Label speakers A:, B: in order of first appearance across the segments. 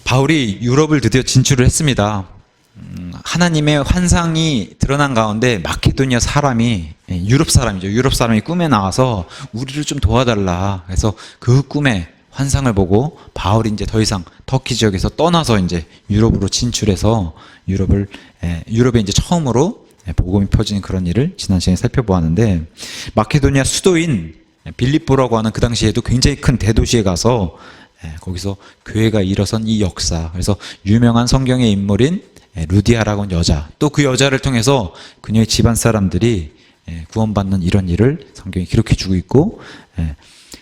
A: 바울이 유럽을 드디어 진출을 했습니다. 하나님의 환상이 드러난 가운데 마케도니아 사람이, 유럽 사람이죠. 유럽 사람이 꿈에 나와서 우리를 좀 도와달라. 그래서 그 꿈에 환상을 보고 바울이 이제 더 이상 터키 지역에서 떠나서 이제 유럽으로 진출해서 유럽에 이제 처음으로 복음이 퍼지는 그런 일을 지난 시간에 살펴보았는데, 마케도니아 수도인 빌립보라고 하는 그 당시에도 굉장히 큰 대도시에 가서 거기서 교회가 일어선 이 역사, 그래서 유명한 성경의 인물인 루디아라고 하는 여자, 또 그 여자를 통해서 그녀의 집안 사람들이 구원받는 이런 일을 성경이 기록해 주고 있고,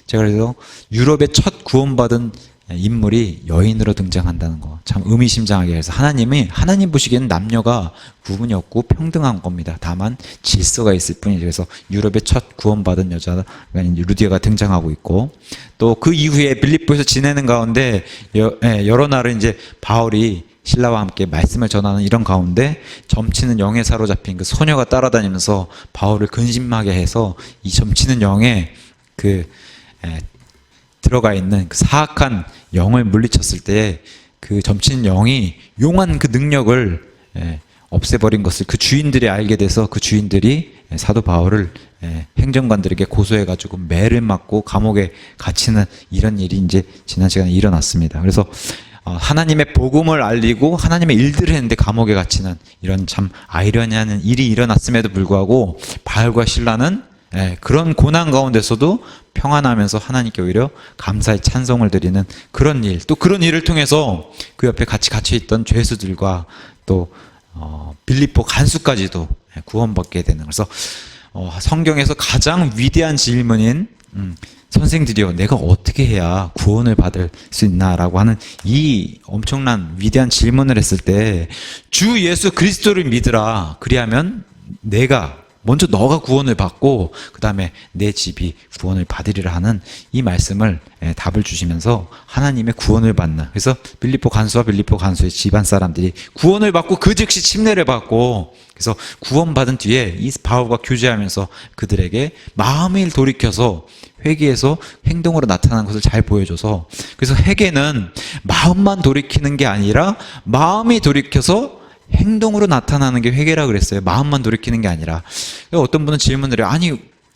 A: 제가 그래서 유럽의 첫 구원받은 인물이 여인으로 등장한다는 거 참 의미심장하게 해서, 하나님 보시기에는 남녀가 구분이 없고 평등한 겁니다. 다만 질서가 있을 뿐이죠. 그래서 유럽의 첫 구원받은 여자가 루디아가 등장하고 있고, 또 그 이후에 빌립보에서 지내는 가운데 여러 날은 이제 바울이 신라와 함께 말씀을 전하는 이런 가운데 점치는 영에 사로잡힌 그 소녀가 따라다니면서 바울을 근심하게 해서 이 점치는 영에 들어가 있는 그 사악한 영을 물리쳤을 때 그 점치는 영이 용한 그 능력을 없애버린 것을 그 주인들이 알게 돼서, 그 주인들이 사도 바울을 행정관들에게 고소해가지고 매를 맞고 감옥에 갇히는 이런 일이 이제 지난 시간에 일어났습니다. 그래서 하나님의 복음을 알리고 하나님의 일들을 했는데 감옥에 갇히는 이런 참 아이러니한 일이 일어났음에도 불구하고 바울과 실라는 그런 고난 가운데서도 평안하면서 하나님께 오히려 감사의 찬송을 드리는 그런 일, 또 그런 일을 통해서 그 옆에 같이 갇혀있던 죄수들과 또 빌립보 간수까지도 구원받게 되는, 그래서 성경에서 가장 위대한 질문인 선생들이여 내가 어떻게 해야 구원을 받을 수 있나라고 하는 이 엄청난 위대한 질문을 했을 때, 주 예수 그리스도를 믿으라, 그리하면 먼저 너가 구원을 받고 그 다음에 내 집이 구원을 받으리라 하는 이 말씀을 답을 주시면서 하나님의 구원을 받는, 그래서 빌립보 간수와 빌립보 간수의 집안 사람들이 구원을 받고 그 즉시 침례를 받고, 그래서 구원받은 뒤에 이 바울과 교제하면서 그들에게 마음을 돌이켜서 회개해서 행동으로 나타나는 것을 잘 보여줘서, 그래서 회개는 마음만 돌이키는 게 아니라 마음이 돌이켜서 행동으로 나타나는 게 회개라 그랬어요. 마음만 돌이키는 게 아니라. 어떤 분은 질문을 해요. 아니,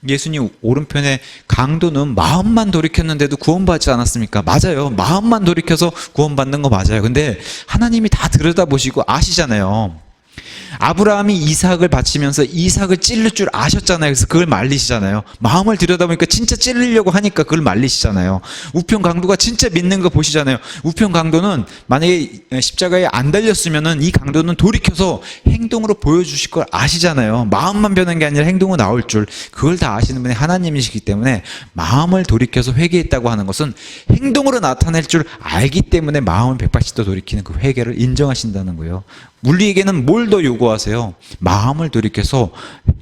A: 예수님 오른편에 강도는 마음만 돌이켰는데도 구원받지 않았습니까? 맞아요. 마음만 돌이켜서 구원받는 거 맞아요. 근데 하나님이 다 들여다보시고 아시잖아요. 아브라함이 이삭을 바치면서 이삭을 찔릴 줄 아셨잖아요. 그래서 그걸 말리시잖아요. 마음을 들여다보니까 진짜 찔리려고 하니까 그걸 말리시잖아요. 우편 강도가 진짜 믿는 거 보시잖아요. 우편 강도는 만약에 십자가에 안 달렸으면은 이 강도는 돌이켜서 행동으로 보여주실 걸 아시잖아요. 마음만 변한 게 아니라 행동으로 나올 줄, 그걸 다 아시는 분이 하나님이시기 때문에 마음을 돌이켜서 회개했다고 하는 것은 행동으로 나타낼 줄 알기 때문에 마음을 180도 돌이키는 그 회개를 인정하신다는 거예요. 우리에게는 뭘 더 요구하세요? 마음을 돌이켜서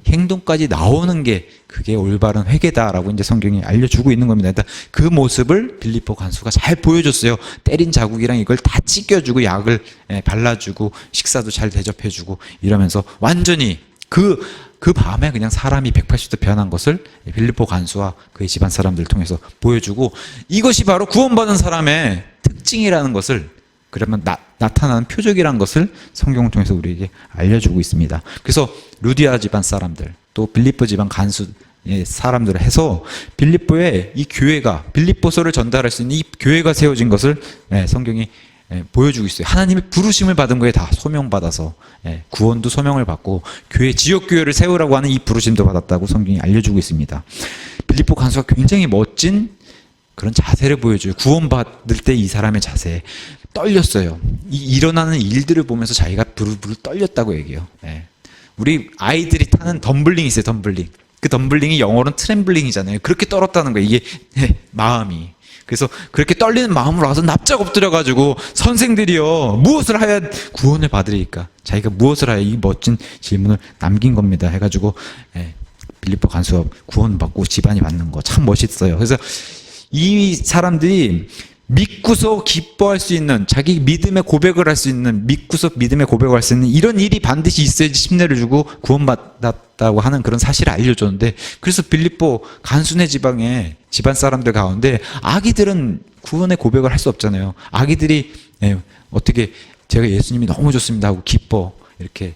A: 행동까지 나오는 게 그게 올바른 회개다라고 이제 성경이 알려주고 있는 겁니다. 일단 그 모습을 빌립보 간수가 잘 보여줬어요. 때린 자국이랑 이걸 다 찢겨주고 약을 발라주고 식사도 잘 대접해주고 이러면서 완전히 그 밤에 그냥 사람이 180도 변한 것을 빌립보 간수와 그의 집안 사람들을 통해서 보여주고, 이것이 바로 구원받은 사람의 특징이라는 것을, 그러면 나타나는 표적이라는 것을 성경을 통해서 우리에게 알려주고 있습니다. 그래서 루디아 집안 사람들, 또 빌립보 집안 간수 사람들을 해서 빌립보에 이 교회가, 빌립보서를 전달할 수 있는 이 교회가 세워진 것을 성경이 보여주고 있어요. 하나님의 부르심을 받은 거에 다 소명받아서 구원도 소명을 받고 교회, 지역교회를 세우라고 하는 이 부르심도 받았다고 성경이 알려주고 있습니다. 빌립보 간수가 굉장히 멋진 그런 자세를 보여줘요. 구원받을 때 이 사람의 자세. 떨렸어요. 일어나는 일들을 보면서 자기가 부르르 떨렸다고 얘기해요. 우리 아이들이 타는 덤블링이 있어요. 덤블링. 그 덤블링이 영어로는 트램블링이잖아요. 그렇게 떨었다는 거예요. 이게 마음이. 그래서 그렇게 떨리는 마음으로 와서 납작 엎드려가지고 선생들이여 무엇을 하야 구원을 받으리까? 자기가 무엇을 하야 이 멋진 질문을 남긴 겁니다. 해가지고 빌립보 간수가 구원받고 집안이 받는 거 참 멋있어요. 그래서 이 사람들이 믿고서 기뻐할 수 있는, 자기 믿음의 고백을 할 수 있는, 믿고서 믿음의 고백을 할 수 있는 이런 일이 반드시 있어야지 침례를 주고 구원받았다고 하는 그런 사실을 알려줬는데, 그래서 빌립보 간수네 지방의 집안 사람들 가운데 아기들은 구원의 고백을 할 수 없잖아요. 아기들이 예, 어떻게 제가 예수님이 너무 좋습니다 하고 기뻐 이렇게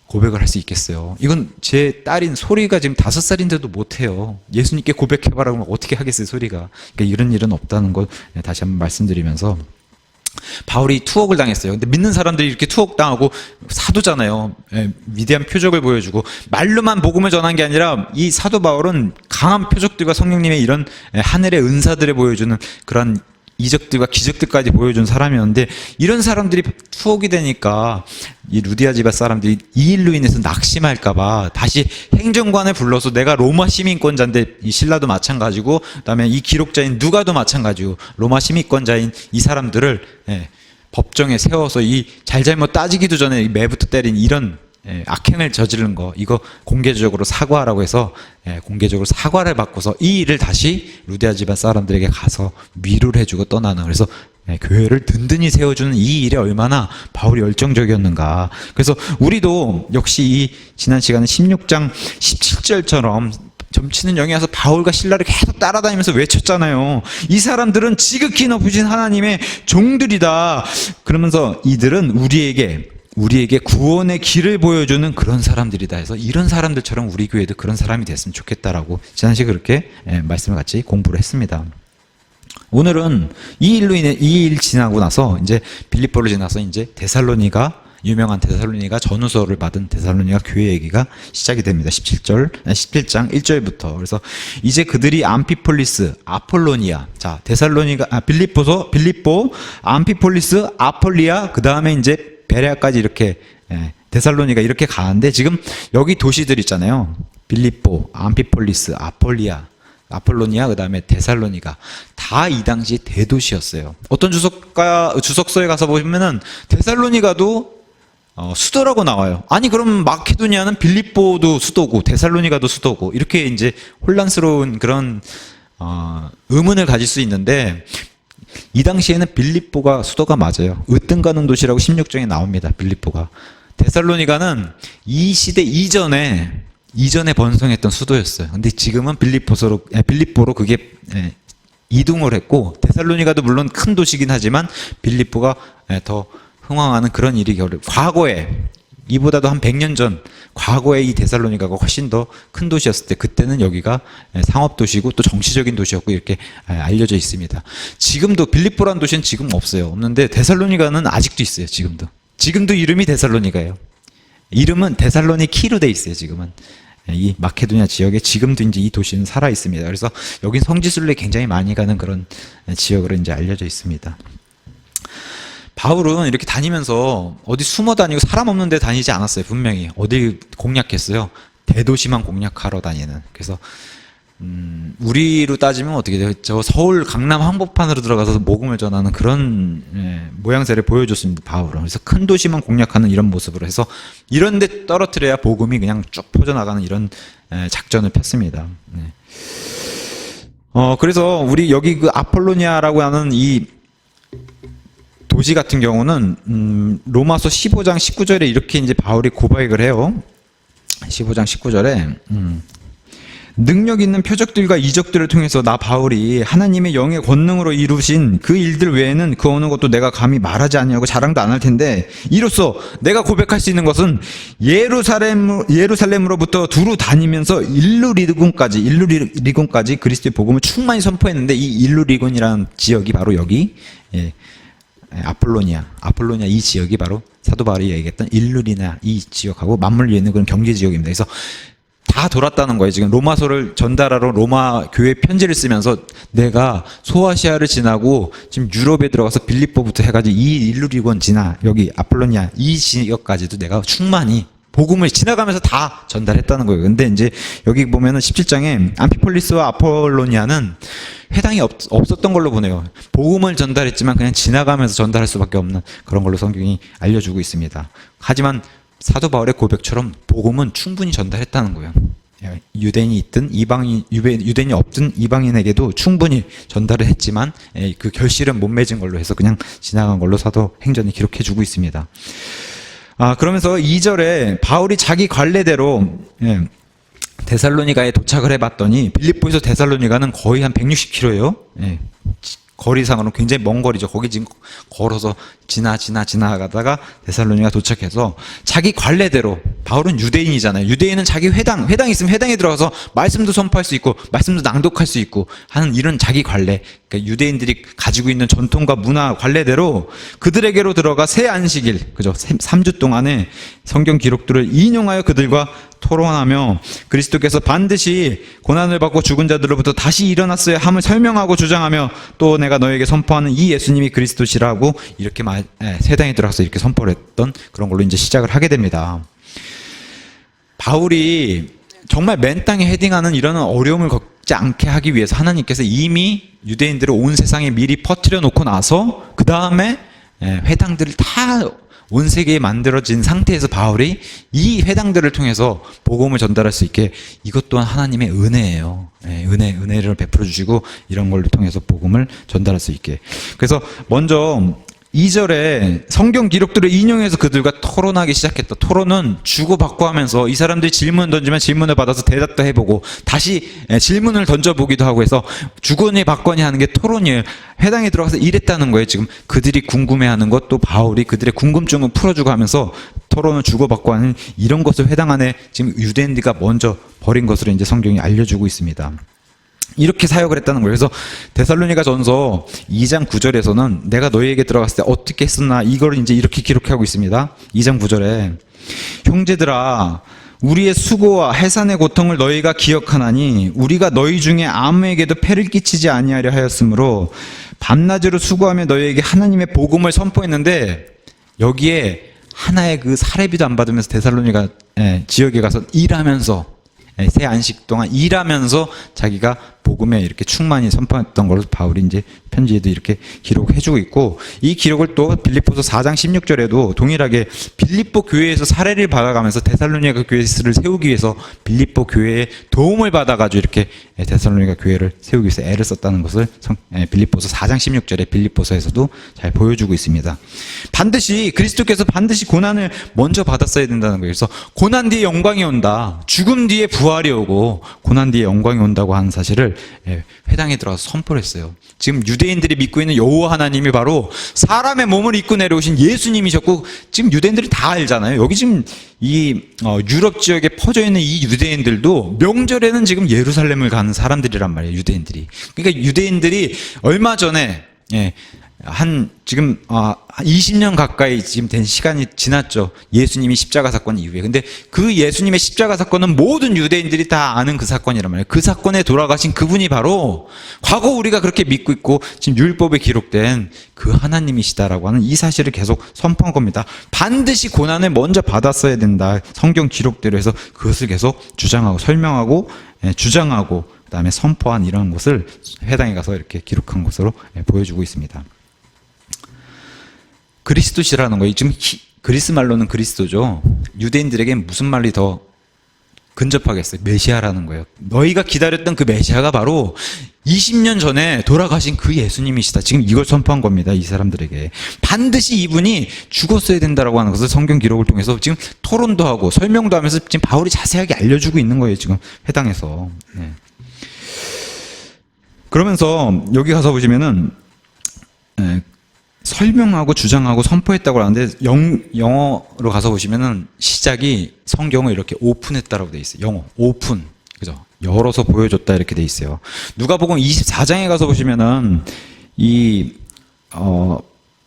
A: 고백을 할 수 있겠어요? 이건 제 딸인 소리가 지금 5살인데도 못해요. 예수님께 고백해봐라 그러면 어떻게 하겠어요, 소리가. 그러니까 이런 일은 없다는 거 다시 한번 말씀드리면서, 바울이 투옥을 당했어요. 근데 믿는 사람들이 이렇게 투옥당하고 사도잖아요. 예, 위대한 표적을 보여주고 말로만 복음을 전한 게 아니라 이 사도 바울은 강한 표적들과 성령님의 이런 하늘의 은사들을 보여주는 그런 이적들과 기적들까지 보여준 사람이었는데, 이런 사람들이 투옥이 되니까 이 루디아 지파 사람들이 이 일로 인해서 낙심할까봐 다시 행정관을 불러서, 내가 로마 시민권자인데 이 신라도 마찬가지고 그다음에 이 기록자인 누가도 마찬가지고 로마 시민권자인 이 사람들을 법정에 세워서 이 잘잘못 따지기도 전에 이 매부터 때린 이런 악행을 저지른 거, 이거 공개적으로 사과하라고 해서 공개적으로 사과를 받고서 이 일을 다시 루디아 집안 사람들에게 가서 위로를 해주고 떠나는, 그래서 교회를 든든히 세워주는 이 일에 얼마나 바울이 열정적이었는가. 그래서 우리도 역시 이 지난 시간에 16장 17절처럼 점치는 영이 와서 바울과 실라를 계속 따라다니면서 외쳤잖아요. 이 사람들은 지극히 높으신 하나님의 종들이다. 그러면서 이들은 우리에게 구원의 길을 보여주는 그런 사람들이다 해서, 이런 사람들처럼 우리 교회도 그런 사람이 됐으면 좋겠다라고 지난 시간에 그렇게 말씀을 같이 공부를 했습니다. 오늘은 이 일 지나고 나서 이제 빌립보를 지나서 이제 데살로니가, 유명한 데살로니가 전후서를 받은 데살로니가 교회 얘기가 시작이 됩니다. 17장 1절부터. 그래서 이제 그들이 암피폴리스, 아폴로니아, 자 데살로니가, 빌립보, 암피폴리스, 아폴리아, 그 다음에 이제 베레아까지 이렇게 데살로니가 이렇게 가는데, 지금 여기 도시들 있잖아요. 빌립보, 암피폴리스, 아폴로니아, 그 다음에 데살로니가 다 이 당시 대도시였어요. 어떤 주석서에 가서 보면은 데살로니가도 수도라고 나와요. 아니 그럼 마케도니아는 빌립보도 수도고 데살로니가도 수도고, 이렇게 이제 혼란스러운 그런 의문을 가질 수 있는데, 이 당시에는 빌립보가 수도가 맞아요. 으뜸가는 도시라고 16장에 나옵니다. 빌립보가. 데살로니가는 이 시대 이전에 번성했던 수도였어요. 근데 지금은 빌립보로 그게 이동을 했고, 데살로니가도 물론 큰 도시긴 하지만 빌립보가 더 흥황하는 그런 일이 과거에, 이보다도 한 100년 전, 과거에 이 데살로니가가 훨씬 더 큰 도시였을 때, 그때는 여기가 상업도시고 또 정치적인 도시였고 이렇게 알려져 있습니다. 지금도 빌립보라는 도시는 지금 없는데 데살로니가는 아직도 있어요. 지금도 이름이 데살로니가예요. 이름은 데살로니키로 돼 있어요. 지금은 이 마케도니아 지역에 지금도 이제 이 도시는 살아 있습니다. 그래서 여긴 성지순례 굉장히 많이 가는 그런 지역으로 이제 알려져 있습니다. 바울은 이렇게 다니면서 어디 숨어 다니고 사람 없는 데 다니지 않았어요. 분명히 어디 공략했어요. 대도시만 공략하러 다니는. 그래서 우리로 따지면 어떻게 돼요? 저 서울 강남 한복판으로 들어가서 복음을 전하는 그런 모양새를 보여줬습니다. 바울은. 그래서 큰 도시만 공략하는 이런 모습으로 해서 이런 데 떨어뜨려야 복음이 그냥 쭉 퍼져나가는 이런 작전을 폈습니다. 그래서 우리 여기 그 아폴로니아라고 하는 이 도시 같은 경우는 로마서 15장 19절에 이렇게 이제 바울이 고백을 해요. 15장 19절에 능력 있는 표적들과 이적들을 통해서 나 바울이 하나님의 영의 권능으로 이루신 그 일들 외에는 그 어느 것도 내가 감히 말하지 아니하고 자랑도 안 할 텐데, 이로써 내가 고백할 수 있는 것은 예루살렘으로부터 두루 다니면서 일루리곤까지 그리스도의 복음을 충만히 선포했는데, 이 일루리곤이라는 지역이 바로 여기 아폴로니아 이 지역이 바로 사도 바울이 얘기했던 일루리나 이 지역하고 맞물려 있는 그런 경제 지역입니다. 그래서 다 돌았다는 거예요. 지금 로마서를 전달하러 로마 교회 편지를 쓰면서 내가 소아시아를 지나고 지금 유럽에 들어가서 빌립보부터 해가지고 이 일루리곤 지나 여기 아폴로니아 이 지역까지도 내가 충만히 복음을 지나가면서 다 전달했다는 거예요. 근데 이제 여기 보면은 17장에 암피폴리스와 아폴로니아는 해당이 없었던 걸로 보네요. 복음을 전달했지만 그냥 지나가면서 전달할 수밖에 없는 그런 걸로 성경이 알려주고 있습니다. 하지만 사도 바울의 고백처럼 복음은 충분히 전달했다는 거예요. 유대인이 있든 유대인이 없든 이방인에게도 충분히 전달을 했지만 그 결실은 못 맺은 걸로 해서 그냥 지나간 걸로 사도행전이 기록해주고 있습니다. 그러면서 2절에 바울이 자기 관례대로 데살로니가에 도착을 해봤더니, 빌립보에서 데살로니가는 거의 한 160km예요. 거리상으로 굉장히 먼 거리죠. 거기 지금 걸어서 지나가다가 데살로니가 도착해서 자기 관례대로, 바울은 유대인이잖아요. 유대인은 자기 회당 있으면 회당에 들어가서 말씀도 선포할 수 있고 말씀도 낭독할 수 있고 하는 이런 자기 관례, 그러니까 유대인들이 가지고 있는 전통과 문화 관례대로 그들에게로 들어가 새 안식일, 그죠? 3주 동안에 성경 기록들을 인용하여 그들과 토론하며 그리스도께서 반드시 고난을 받고 죽은 자들로부터 다시 일어났어야 함을 설명하고 주장하며, 또 내가 너에게 선포하는 이 예수님이 그리스도시라고 이렇게 세당에 들어가서 이렇게 선포를 했던 그런 걸로 이제 시작을 하게 됩니다. 바울이 정말 맨 땅에 헤딩하는 이런 어려움을 겪지 않게 하기 위해서 하나님께서 이미 유대인들을 온 세상에 미리 퍼뜨려 놓고 나서 그 다음에 회당들을 다 온 세계에 만들어진 상태에서 바울이 이 회당들을 통해서 복음을 전달할 수 있게, 이것 또한 하나님의 은혜예요. 은혜를 베풀어 주시고 이런 걸로 통해서 복음을 전달할 수 있게. 그래서 먼저 2절에 성경 기록들을 인용해서 그들과 토론하기 시작했다. 토론은 주고받고 하면서 이 사람들이 질문을 던지면 질문을 받아서 대답도 해보고 다시 질문을 던져보기도 하고 해서 주거니 받거니 하는 게 토론이에요. 회당에 들어가서 이랬다는 거예요. 지금 그들이 궁금해하는 것, 또 바울이 그들의 궁금증을 풀어주고 하면서 토론을 주고받고 하는 이런 것을 회당 안에 지금 유대인들과 먼저 벌인 것으로 이제 성경이 알려주고 있습니다. 이렇게 사역을 했다는 거예요. 그래서 데살로니가 전서 2장 9절에서는 내가 너희에게 들어갔을 때 어떻게 했었나, 이걸 이제 이렇게 기록하고 있습니다. 2장 9절에 형제들아, 우리의 수고와 해산의 고통을 너희가 기억하나니 우리가 너희 중에 아무에게도 폐를 끼치지 아니하려 하였으므로 밤낮으로 수고하며 너희에게 하나님의 복음을 선포했는데, 여기에 하나의 그 사례비도 안 받으면서 데살로니가 지역에 가서 일하면서 새 안식 동안 일하면서 자기가 복음에 이렇게 충만히 선포했던 걸로 바울이 이제 편지에도 이렇게 기록해주고 있고, 이 기록을 또 빌립보서 4장 16절에도 동일하게 빌립보 교회에서 사례를 받아가면서 데살로니가 교회를 세우기 위해서 빌립보 교회의 도움을 받아가지고 이렇게 데살로니가 교회를 세우기 위해서 애를 썼다는 것을 빌립보서 4장 16절에 빌립보서에서도 잘 보여주고 있습니다. 반드시 그리스도께서 반드시 고난을 먼저 받았어야 된다는 거예요. 그래서 고난 뒤에 영광이 온다, 죽음 뒤에 부활이 오고 고난 뒤에 영광이 온다고 하는 사실을 회당에 들어가서 선포를 했어요. 지금 유대인들이 믿고 있는 여호와 하나님이 바로 사람의 몸을 입고 내려오신 예수님이셨고, 지금 유대인들이 다 알잖아요. 여기 지금 이 유럽 지역에 퍼져 있는 이 유대인들도 명절에는 지금 예루살렘을 가는 사람들이란 말이에요. 유대인들이. 그러니까 유대인들이 얼마 전에 지금 20년 가까이 지금 된 시간이 지났죠. 예수님이 십자가 사건 이후에. 근데 그 예수님의 십자가 사건은 모든 유대인들이 다 아는 그 사건이란 말이에요. 그 사건에 돌아가신 그분이 바로 과거 우리가 그렇게 믿고 있고 지금 율법에 기록된 그 하나님이시다라고 하는 이 사실을 계속 선포한 겁니다. 반드시 고난을 먼저 받았어야 된다. 성경 기록대로 해서 그것을 계속 주장하고 설명하고 주장하고 그다음에 선포한 이런 것을 회당에 가서 이렇게 기록한 것으로 보여주고 있습니다. 그리스도시라는 거예요. 지금 그리스 말로는 그리스도죠. 유대인들에겐 무슨 말이 더 근접하겠어요? 메시아라는 거예요. 너희가 기다렸던 그 메시아가 바로 20년 전에 돌아가신 그 예수님이시다. 지금 이걸 선포한 겁니다. 이 사람들에게. 반드시 이분이 죽었어야 된다라고 하는 것을 성경 기록을 통해서 지금 토론도 하고 설명도 하면서 지금 바울이 자세하게 알려주고 있는 거예요. 지금 회당에서. 그러면서 여기 가서 보시면은 설명하고 주장하고 선포했다고 하는데 영어로 가서 보시면은 시작이 성경을 이렇게 오픈했다라고 돼 있어요. 영어 오픈, 그죠? 열어서 보여줬다 이렇게 돼 있어요. 누가복음 24장에 가서 보시면은 이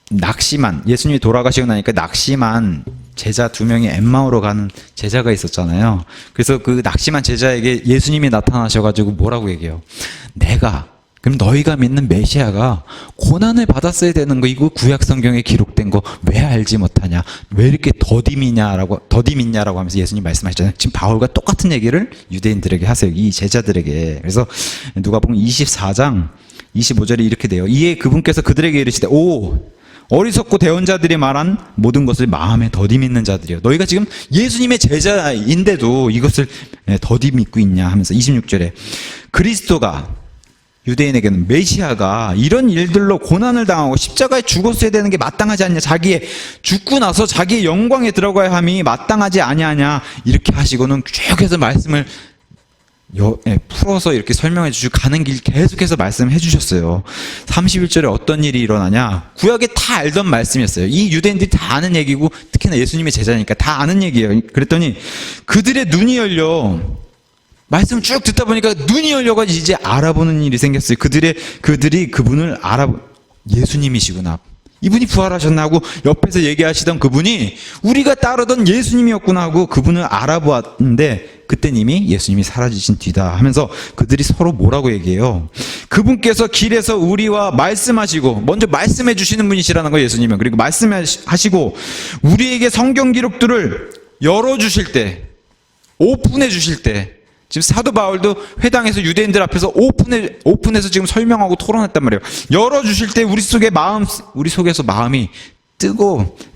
A: 낙심한, 예수님이 돌아가시고 나니까 낙심한 제자 2명이 엠마오로 가는 제자가 있었잖아요. 그래서 그 낙심한 제자에게 예수님이 나타나셔가지고 뭐라고 얘기해요? 그럼 너희가 믿는 메시아가 고난을 받았어야 되는 거, 이거 구약 성경에 기록된 거 왜 알지 못하냐? 왜 이렇게 더디밌냐라고 하면서 예수님 말씀하셨잖아요. 지금 바울과 똑같은 얘기를 유대인들에게 하세요. 이 제자들에게. 그래서 누가복음 24장 25절에 이렇게 돼요. 이에 그분께서 그들에게 이르시되 어리석고 대언자들이 말한 모든 것을 마음에 더디 믿는 자들이요. 너희가 지금 예수님의 제자인데도 이것을 더디 믿고 있냐 하면서 26절에 그리스도가, 유대인에게는 메시아가 이런 일들로 고난을 당하고 십자가에 죽었어야 되는 게 마땅하지 않냐, 자기의 죽고 나서 자기의 영광에 들어가야 함이 마땅하지 아니하냐, 이렇게 하시고는 쭉 해서 말씀을 풀어서 이렇게 설명해 주시고 가는 길 계속해서 말씀해 주셨어요. 31절에 어떤 일이 일어나냐? 구약에 다 알던 말씀이었어요. 이 유대인들이 다 아는 얘기고 특히나 예수님의 제자니까 다 아는 얘기예요. 그랬더니 그들의 눈이 열려 말씀을 쭉 듣다 보니까 눈이 열려가지고 이제 알아보는 일이 생겼어요. 그들이 그분을 예수님이시구나. 이분이 부활하셨나 하고 옆에서 얘기하시던 그분이 우리가 따르던 예수님이었구나 하고 그분을 알아보았는데 그땐 이미 예수님이 사라지신 뒤다 하면서 그들이 서로 뭐라고 얘기해요? 그분께서 길에서 우리와 말씀하시고 먼저 말씀해 주시는 분이시라는 거예요. 예수님은. 그리고 말씀하시고 우리에게 성경 기록들을 열어주실 때, 오픈해 주실 때, 지금 사도 바울도 회당에서 유대인들 앞에서 오픈해서 지금 설명하고 토론했단 말이에요. 열어주실 때 우리 속에서 마음이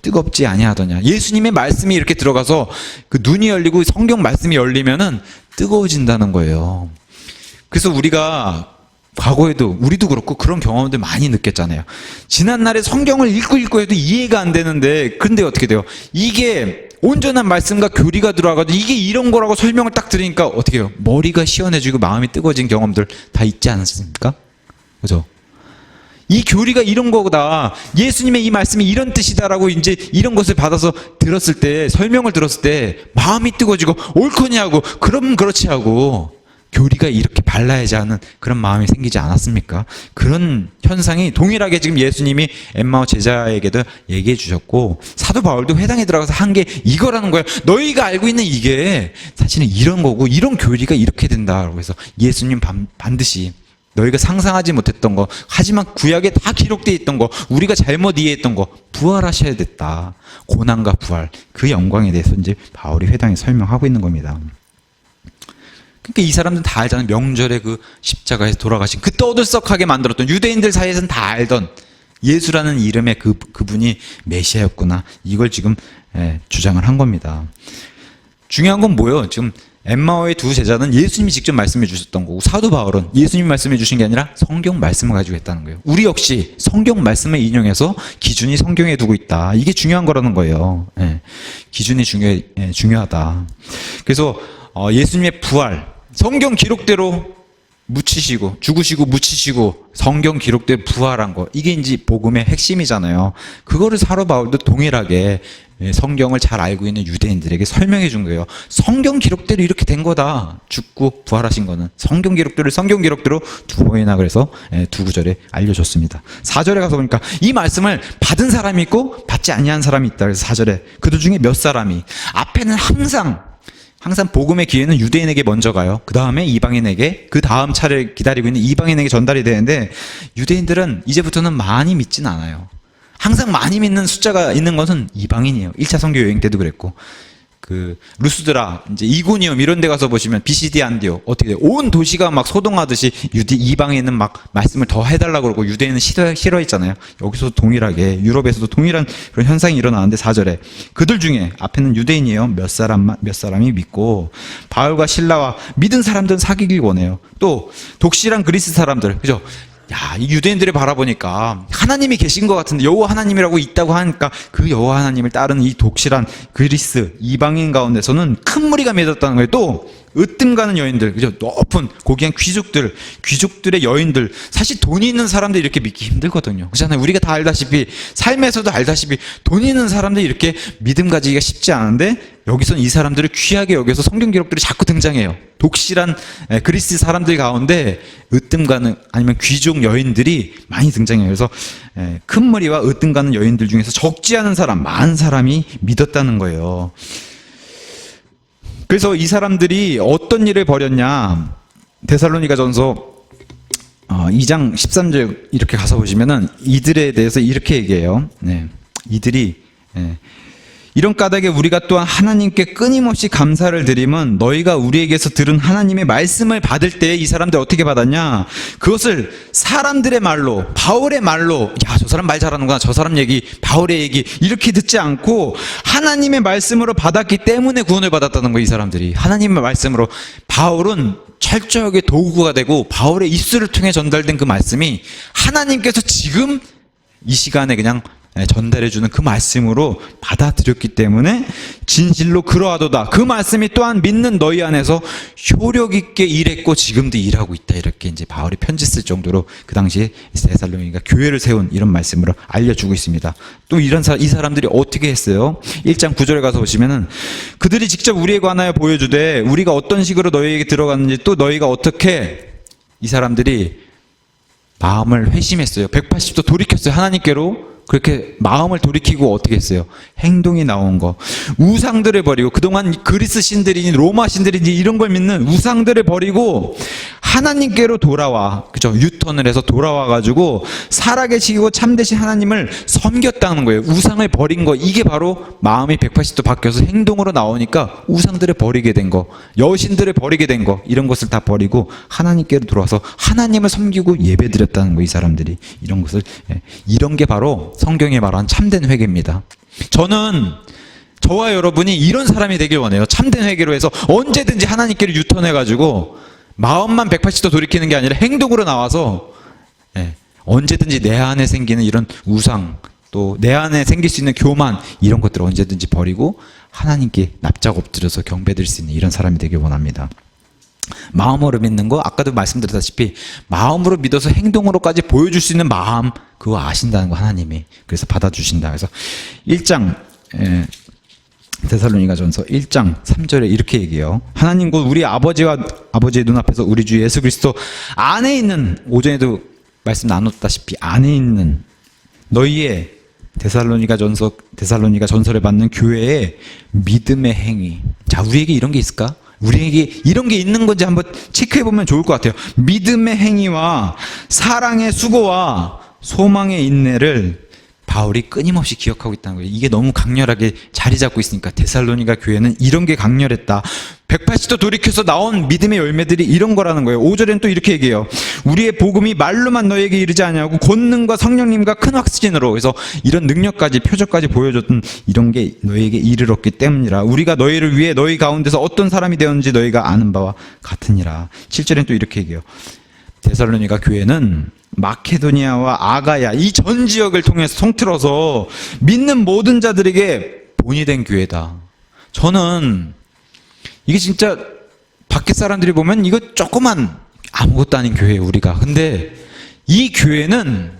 A: 뜨겁지 아니하더냐. 예수님의 말씀이 이렇게 들어가서 그 눈이 열리고 성경 말씀이 열리면은 뜨거워진다는 거예요. 그래서 우리가 과거에도 우리도 그렇고 그런 경험들 많이 느꼈잖아요. 지난날에 성경을 읽고 해도 이해가 안 되는데 근데 어떻게 돼요? 이게 온전한 말씀과 교리가 들어와가지고 이게 이런 거라고 설명을 딱 들으니까 어떻게 해요? 머리가 시원해지고 마음이 뜨거워진 경험들 다 있지 않습니까? 그죠? 이 교리가 이런 거다. 예수님의 이 말씀이 이런 뜻이다라고 이제 이런 것을 받아서 들었을 때, 설명을 들었을 때 마음이 뜨거워지고 옳거냐고 그럼 그렇지 하고 교리가 이렇게 발라야지 하는 그런 마음이 생기지 않았습니까? 그런 현상이 동일하게 지금 예수님이 엠마오 제자에게도 얘기해 주셨고 사도 바울도 회당에 들어가서 한 게 이거라는 거예요. 너희가 알고 있는 이게 사실은 이런 거고 이런 교리가 이렇게 된다라고 해서 예수님 반드시 너희가 상상하지 못했던 거 하지만 구약에 다 기록되어 있던 거 우리가 잘못 이해했던 거 부활하셔야 됐다. 고난과 부활 그 영광에 대해서 이제 바울이 회당에 설명하고 있는 겁니다. 그러니까 이 사람들은 다 알잖아요. 명절에 그 십자가에서 돌아가신 그 떠들썩하게 만들었던 유대인들 사이에서는 다 알던 예수라는 이름의 그분이 메시아였구나. 이걸 지금 주장을 한 겁니다. 중요한 건 뭐예요? 지금 엠마오의 두 제자는 예수님이 직접 말씀해 주셨던 거고 사도 바울은 예수님이 말씀해 주신 게 아니라 성경 말씀을 가지고 했다는 거예요. 우리 역시 성경 말씀을 인용해서 기준이 성경에 두고 있다. 이게 중요한 거라는 거예요. 기준이 중요하다. 그래서 예수님의 부활 성경 기록대로 묻히시고 죽으시고 묻히시고 성경 기록대로 부활한 거 이게 이제 복음의 핵심이잖아요. 그거를 사도 바울도 동일하게 성경을 잘 알고 있는 유대인들에게 설명해 준 거예요. 성경 기록대로 이렇게 된 거다. 죽고 부활하신 거는 성경 기록대로 두 번이나 그래서 두 구절에 알려줬습니다. 4절에 가서 보니까 이 말씀을 받은 사람이 있고 받지 아니한 사람이 있다. 그래서 4절에 그들 중에 몇 사람이 앞에는 항상 복음의 기회는 유대인에게 먼저 가요. 그 다음에 이방인에게 그 다음 차례를 기다리고 있는 이방인에게 전달이 되는데 유대인들은 이제부터는 많이 믿진 않아요. 항상 많이 믿는 숫자가 있는 것은 이방인이에요. 1차 선교 여행 때도 그랬고 그 루스드라 이제 이고니움 이런 데 가서 보시면 BCD 안디오 어떻게 돼요? 온 도시가 막 소동하듯이 이방인은 막 말씀을 더 해달라고 그러고 유대인은 싫어했잖아요. 여기서 동일하게 유럽에서도 동일한 그런 현상이 일어나는데 4절에 그들 중에 앞에는 유대인이에요. 몇 사람이 믿고 바울과 실라와 믿은 사람들은 사귀길 원해요. 또 독실한 그리스 사람들 그죠? 야, 이 유대인들을 바라보니까 하나님이 계신 것 같은데 여호와 하나님이라고 있다고 하니까 그 여호와 하나님을 따르는 이 독실한 그리스 이방인 가운데서는 큰 무리가 믿었다는 거예요. 또 으뜸 가는 여인들, 그죠? 높은 고귀한 귀족들의 여인들. 사실 돈이 있는 사람들이 이렇게 믿기 힘들거든요. 그렇잖아요. 우리가 다 알다시피 삶에서도 알다시피 돈 있는 사람들이 이렇게 믿음 가지기가 쉽지 않은데 여기서는 이 사람들을 귀하게 여기서 성경 기록들이 자꾸 등장해요. 독실한 그리스 사람들 가운데 으뜸 가는 아니면 귀족 여인들이 많이 등장해요. 그래서 큰 무리와 으뜸 가는 여인들 중에서 적지 않은 사람, 많은 사람이 믿었다는 거예요. 그래서 이 사람들이 어떤 일을 벌였냐. 데살로니가전서 2장 13절 이렇게 가서 보시면은 이들에 대해서 이렇게 얘기해요. 이들이 이런 까닭에 우리가 또한 하나님께 끊임없이 감사를 드림은 너희가 우리에게서 들은 하나님의 말씀을 받을 때 이 사람들 어떻게 받았냐? 그것을 사람들의 말로, 바울의 말로, 야, 저 사람 말 잘하는구나, 저 사람 얘기, 바울의 얘기 이렇게 듣지 않고 하나님의 말씀으로 받았기 때문에 구원을 받았다는 거예요. 이 사람들이 하나님의 말씀으로. 바울은 철저하게 도구가 되고 바울의 입술을 통해 전달된 그 말씀이 하나님께서 지금 이 시간에 그냥 전달해주는 그 말씀으로 받아들였기 때문에 진실로 그러하도다. 그 말씀이 또한 믿는 너희 안에서 효력 있게 일했고 지금도 일하고 있다. 이렇게 이제 바울이 편지 쓸 정도로 그 당시에 데살로니가 교회를 세운 이런 말씀으로 알려주고 있습니다. 또 이 사람들이 어떻게 했어요? 1장 9절에 가서 보시면은 그들이 직접 우리에 관하여 보여주되 우리가 어떤 식으로 너희에게 들어갔는지 또 너희가 어떻게 이 사람들이 마음을 회심했어요. 180도 돌이켰어요. 하나님께로. 그렇게 마음을 돌이키고 어떻게 했어요? 행동이 나온 거. 우상들을 버리고 그동안 그리스 신들이니 로마 신들이니 이런 걸 믿는 우상들을 버리고 하나님께로 돌아와. 그죠? 유턴을 해서 돌아와 가지고 살아계시고 참되신 하나님을 섬겼다는 거예요. 우상을 버린 거. 이게 바로 마음이 180도 바뀌어서 행동으로 나오니까 우상들을 버리게 된 거, 여신들을 버리게 된 거, 이런 것을 다 버리고 하나님께로 돌아와서 하나님을 섬기고 예배드렸다는 거. 이 사람들이 이런 것을, 이런 게 바로 성경에 말한 참된 회개입니다. 저와 여러분이 이런 사람이 되길 원해요. 참된 회개로 해서 언제든지 하나님께로 유턴해가지고 마음만 180도 돌이키는 게 아니라 행동으로 나와서 언제든지 내 안에 생기는 이런 우상, 또 내 안에 생길 수 있는 교만, 이런 것들을 언제든지 버리고 하나님께 납작 엎드려서 경배드릴 수 있는 이런 사람이 되길 원합니다. 마음으로 믿는 거, 아까도 말씀드렸다시피 마음으로 믿어서 행동으로까지 보여줄 수 있는 마음, 그거 아신다는 거 하나님이. 그래서 받아주신다. 그래서 1장 데살로니가전서 1장 3절에 이렇게 얘기해요. 하나님 곧 우리 아버지의 눈앞에서 우리 주 예수 그리스도 안에 있는, 오전에도 말씀 나눴다시피 안에 있는 너희의 데살로니가 전설에 받는 교회의 믿음의 행위. 자, 우리에게 이런 게 있을까? 우리에게 이런 게 있는 건지 한번 체크해보면 좋을 것 같아요. 믿음의 행위와 사랑의 수고와 소망의 인내를 바울이 끊임없이 기억하고 있다는 거예요. 이게 너무 강렬하게 자리 잡고 있으니까 데살로니가 교회는 이런 게 강렬했다. 180도 돌이켜서 나온 믿음의 열매들이 이런 거라는 거예요. 5절엔 또 이렇게 얘기해요. 우리의 복음이 말로만 너에게 이르지 아니하고 권능과 성령님과 큰 확신으로. 그래서 이런 능력까지, 표적까지 보여줬던 이런 게 너에게 이르렀기 때문이라. 우리가 너희를 위해 너희 가운데서 어떤 사람이 되었는지 너희가 아는 바와 같으니라. 7절엔 또 이렇게 얘기해요. 데살로니가 교회는 마케도니아와 아가야 이 전 지역을 통해서 통틀어서 믿는 모든 자들에게 본이 된 교회다. 저는 이게 진짜 밖에 사람들이 보면 이거 조그만 아무것도 아닌 교회예요, 우리가. 근데 이 교회는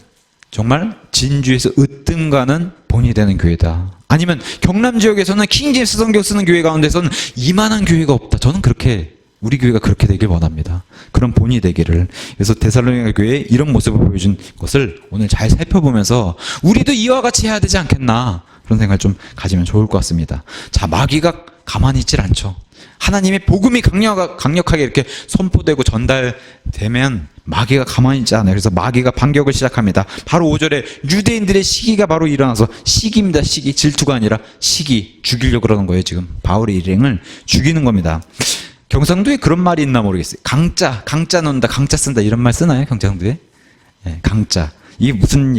A: 정말 진주에서 으뜸 가는 본이 되는 교회다. 아니면 경남 지역에서는 킹제임스 성경 쓰는 교회 가운데서는 이만한 교회가 없다. 저는 그렇게, 우리 교회가 그렇게 되길 원합니다. 그런 본이 되기를. 그래서 데살로니가 교회에 이런 모습을 보여준 것을 오늘 잘 살펴보면서 우리도 이와 같이 해야 되지 않겠나, 그런 생각을 좀 가지면 좋을 것 같습니다. 자, 마귀가 가만히 있질 않죠. 하나님의 복음이 강력하게 이렇게 선포되고 전달되면 마귀가 가만히 있지 않아요. 그래서 마귀가 반격을 시작합니다. 바로 5절에 유대인들의 시기가 바로 일어나서, 시기입니다. 시기. 질투가 아니라 시기. 죽이려고 그러는 거예요. 지금 바울의 일행을 죽이는 겁니다. 경상도에 그런 말이 있나 모르겠어요. 강짜 논다, 강짜 쓴다, 이런 말 쓰나요, 경상도에? 강짜. 이게 무슨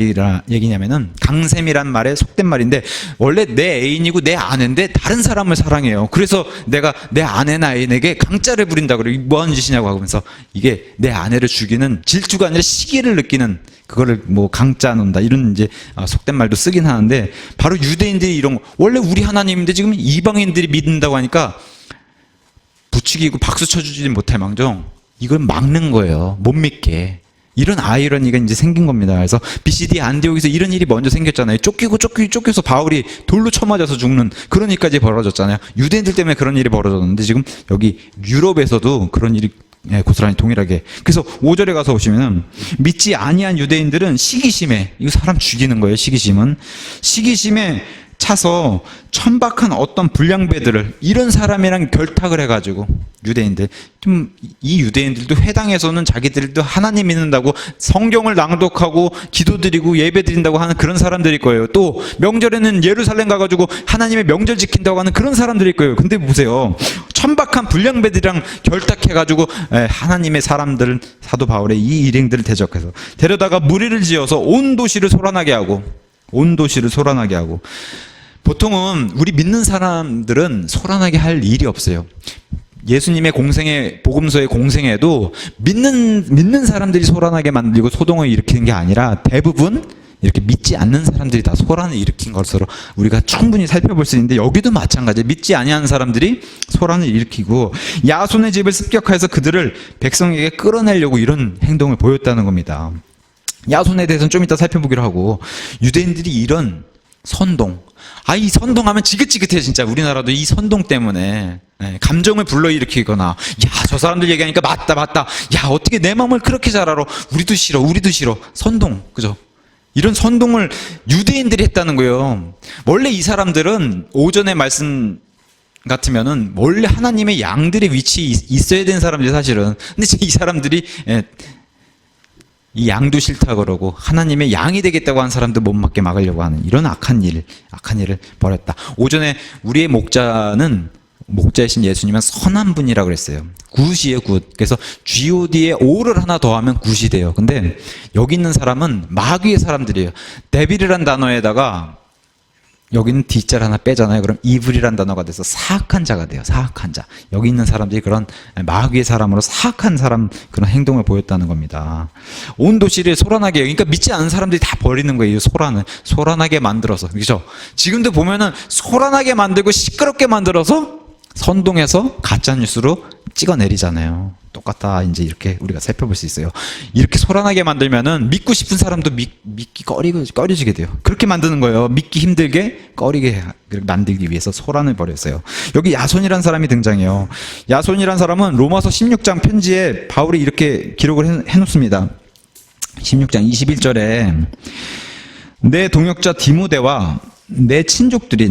A: 얘기냐면은 강샘이란 말의 속된 말인데, 원래 내 애인이고 내 아내인데 다른 사람을 사랑해요. 그래서 내가 내 아내나 애인에게 강짜를 부린다 그래요. 뭐 하는 짓이냐고 하면서, 이게 내 아내를 죽이는, 질투가 아니라 시기를 느끼는, 그거를 뭐 강짜 논다, 이런 이제 속된 말도 쓰긴 하는데, 바로 유대인들이 이런 거, 원래 우리 하나님인데 지금 이방인들이 믿는다고 하니까 부추기고 박수 쳐주지 못할 망정 이걸 막는 거예요. 못 믿게. 이런 아이러니가 이제 생긴 겁니다. 그래서 BCD 안디옥에서 이런 일이 먼저 생겼잖아요. 쫓겨서 바울이 돌로 쳐맞아서 죽는 그런 일까지 벌어졌잖아요. 유대인들 때문에 그런 일이 벌어졌는데 지금 여기 유럽에서도 그런 일이 고스란히 동일하게. 그래서 5절에 가서 보시면은 믿지 아니한 유대인들은 시기심에, 이거 사람 죽이는 거예요. 시기심에 차서 천박한 어떤 불량배들을, 이런 사람이랑 결탁을 해가지고, 유대인들, 좀 이 유대인들도 회당에서는 자기들도 하나님 믿는다고 성경을 낭독하고 기도드리고 예배드린다고 하는 그런 사람들일 거예요. 또 명절에는 예루살렘 가가지고 하나님의 명절 지킨다고 하는 그런 사람들일 거예요. 근데 보세요, 천박한 불량배들이랑 결탁해가지고 하나님의 사람들, 사도 바울의 이 일행들을 대적해서 데려다가 무리를 지어서 온 도시를 소란하게 하고, 보통은 우리 믿는 사람들은 소란하게 할 일이 없어요. 예수님의 공생애, 복음서의 공생애도 믿는 사람들이 소란하게 만들고 소동을 일으키는 게 아니라 대부분 이렇게 믿지 않는 사람들이 다 소란을 일으킨 것으로 우리가 충분히 살펴볼 수 있는데, 여기도 마찬가지예요. 믿지 아니하는 사람들이 소란을 일으키고 야손의 집을 습격해서 그들을 백성에게 끌어내려고 이런 행동을 보였다는 겁니다. 야손에 대해서는 좀 이따 살펴보기로 하고, 유대인들이 이런 선동, 이 선동하면 지긋지긋해. 진짜 우리나라도 이 선동 때문에 감정을 불러일으키거나, 저 사람들 얘기하니까 맞다, 야 어떻게 내 마음을 그렇게 잘 알아, 우리도 싫어, 선동, 그죠? 이런 선동을 유대인들이 했다는 거예요. 원래 이 사람들은 오전의 말씀 같으면은 원래 하나님의 양들의 위치에 있어야 되는 사람들이 사실은, 근데 이 사람들이 이 양도 싫다 그러고 하나님의 양이 되겠다고 한 사람도 못 맞게 막으려고 하는 이런 악한 일을 벌였다. 오전에 우리의 목자이신 예수님은 선한 분이라고 그랬어요. 굿이에요, 굿. 그래서 god에 o를 하나 더하면 굿이 돼요. 근데 여기 있는 사람은 마귀의 사람들이에요. 데빌이란 단어에다가 여기는 D자를 하나 빼잖아요. 그럼 evil이란 단어가 돼서 사악한 자가 돼요. 사악한 자. 여기 있는 사람들이 그런 마귀의 사람으로 사악한 사람, 그런 행동을 보였다는 겁니다. 온 도시를 소란하게, 그러니까 믿지 않는 사람들이 다 버리는 거예요. 소란하게 만들어서. 그죠? 지금도 보면은 소란하게 만들고 시끄럽게 만들어서 선동해서 가짜뉴스로 찍어내리잖아요. 똑같다. 이제 이렇게 우리가 살펴볼 수 있어요. 이렇게 소란하게 만들면은 믿고 싶은 사람도 믿기 꺼려지게 돼요. 그렇게 만드는 거예요. 믿기 힘들게, 꺼리게 만들기 위해서 소란을 벌였어요. 여기 야손이라는 사람이 등장해요. 야손이라는 사람은 로마서 16장 편지에 바울이 이렇게 기록을 해놓습니다. 16장 21절에 내 동역자 디모데와 내 친족들,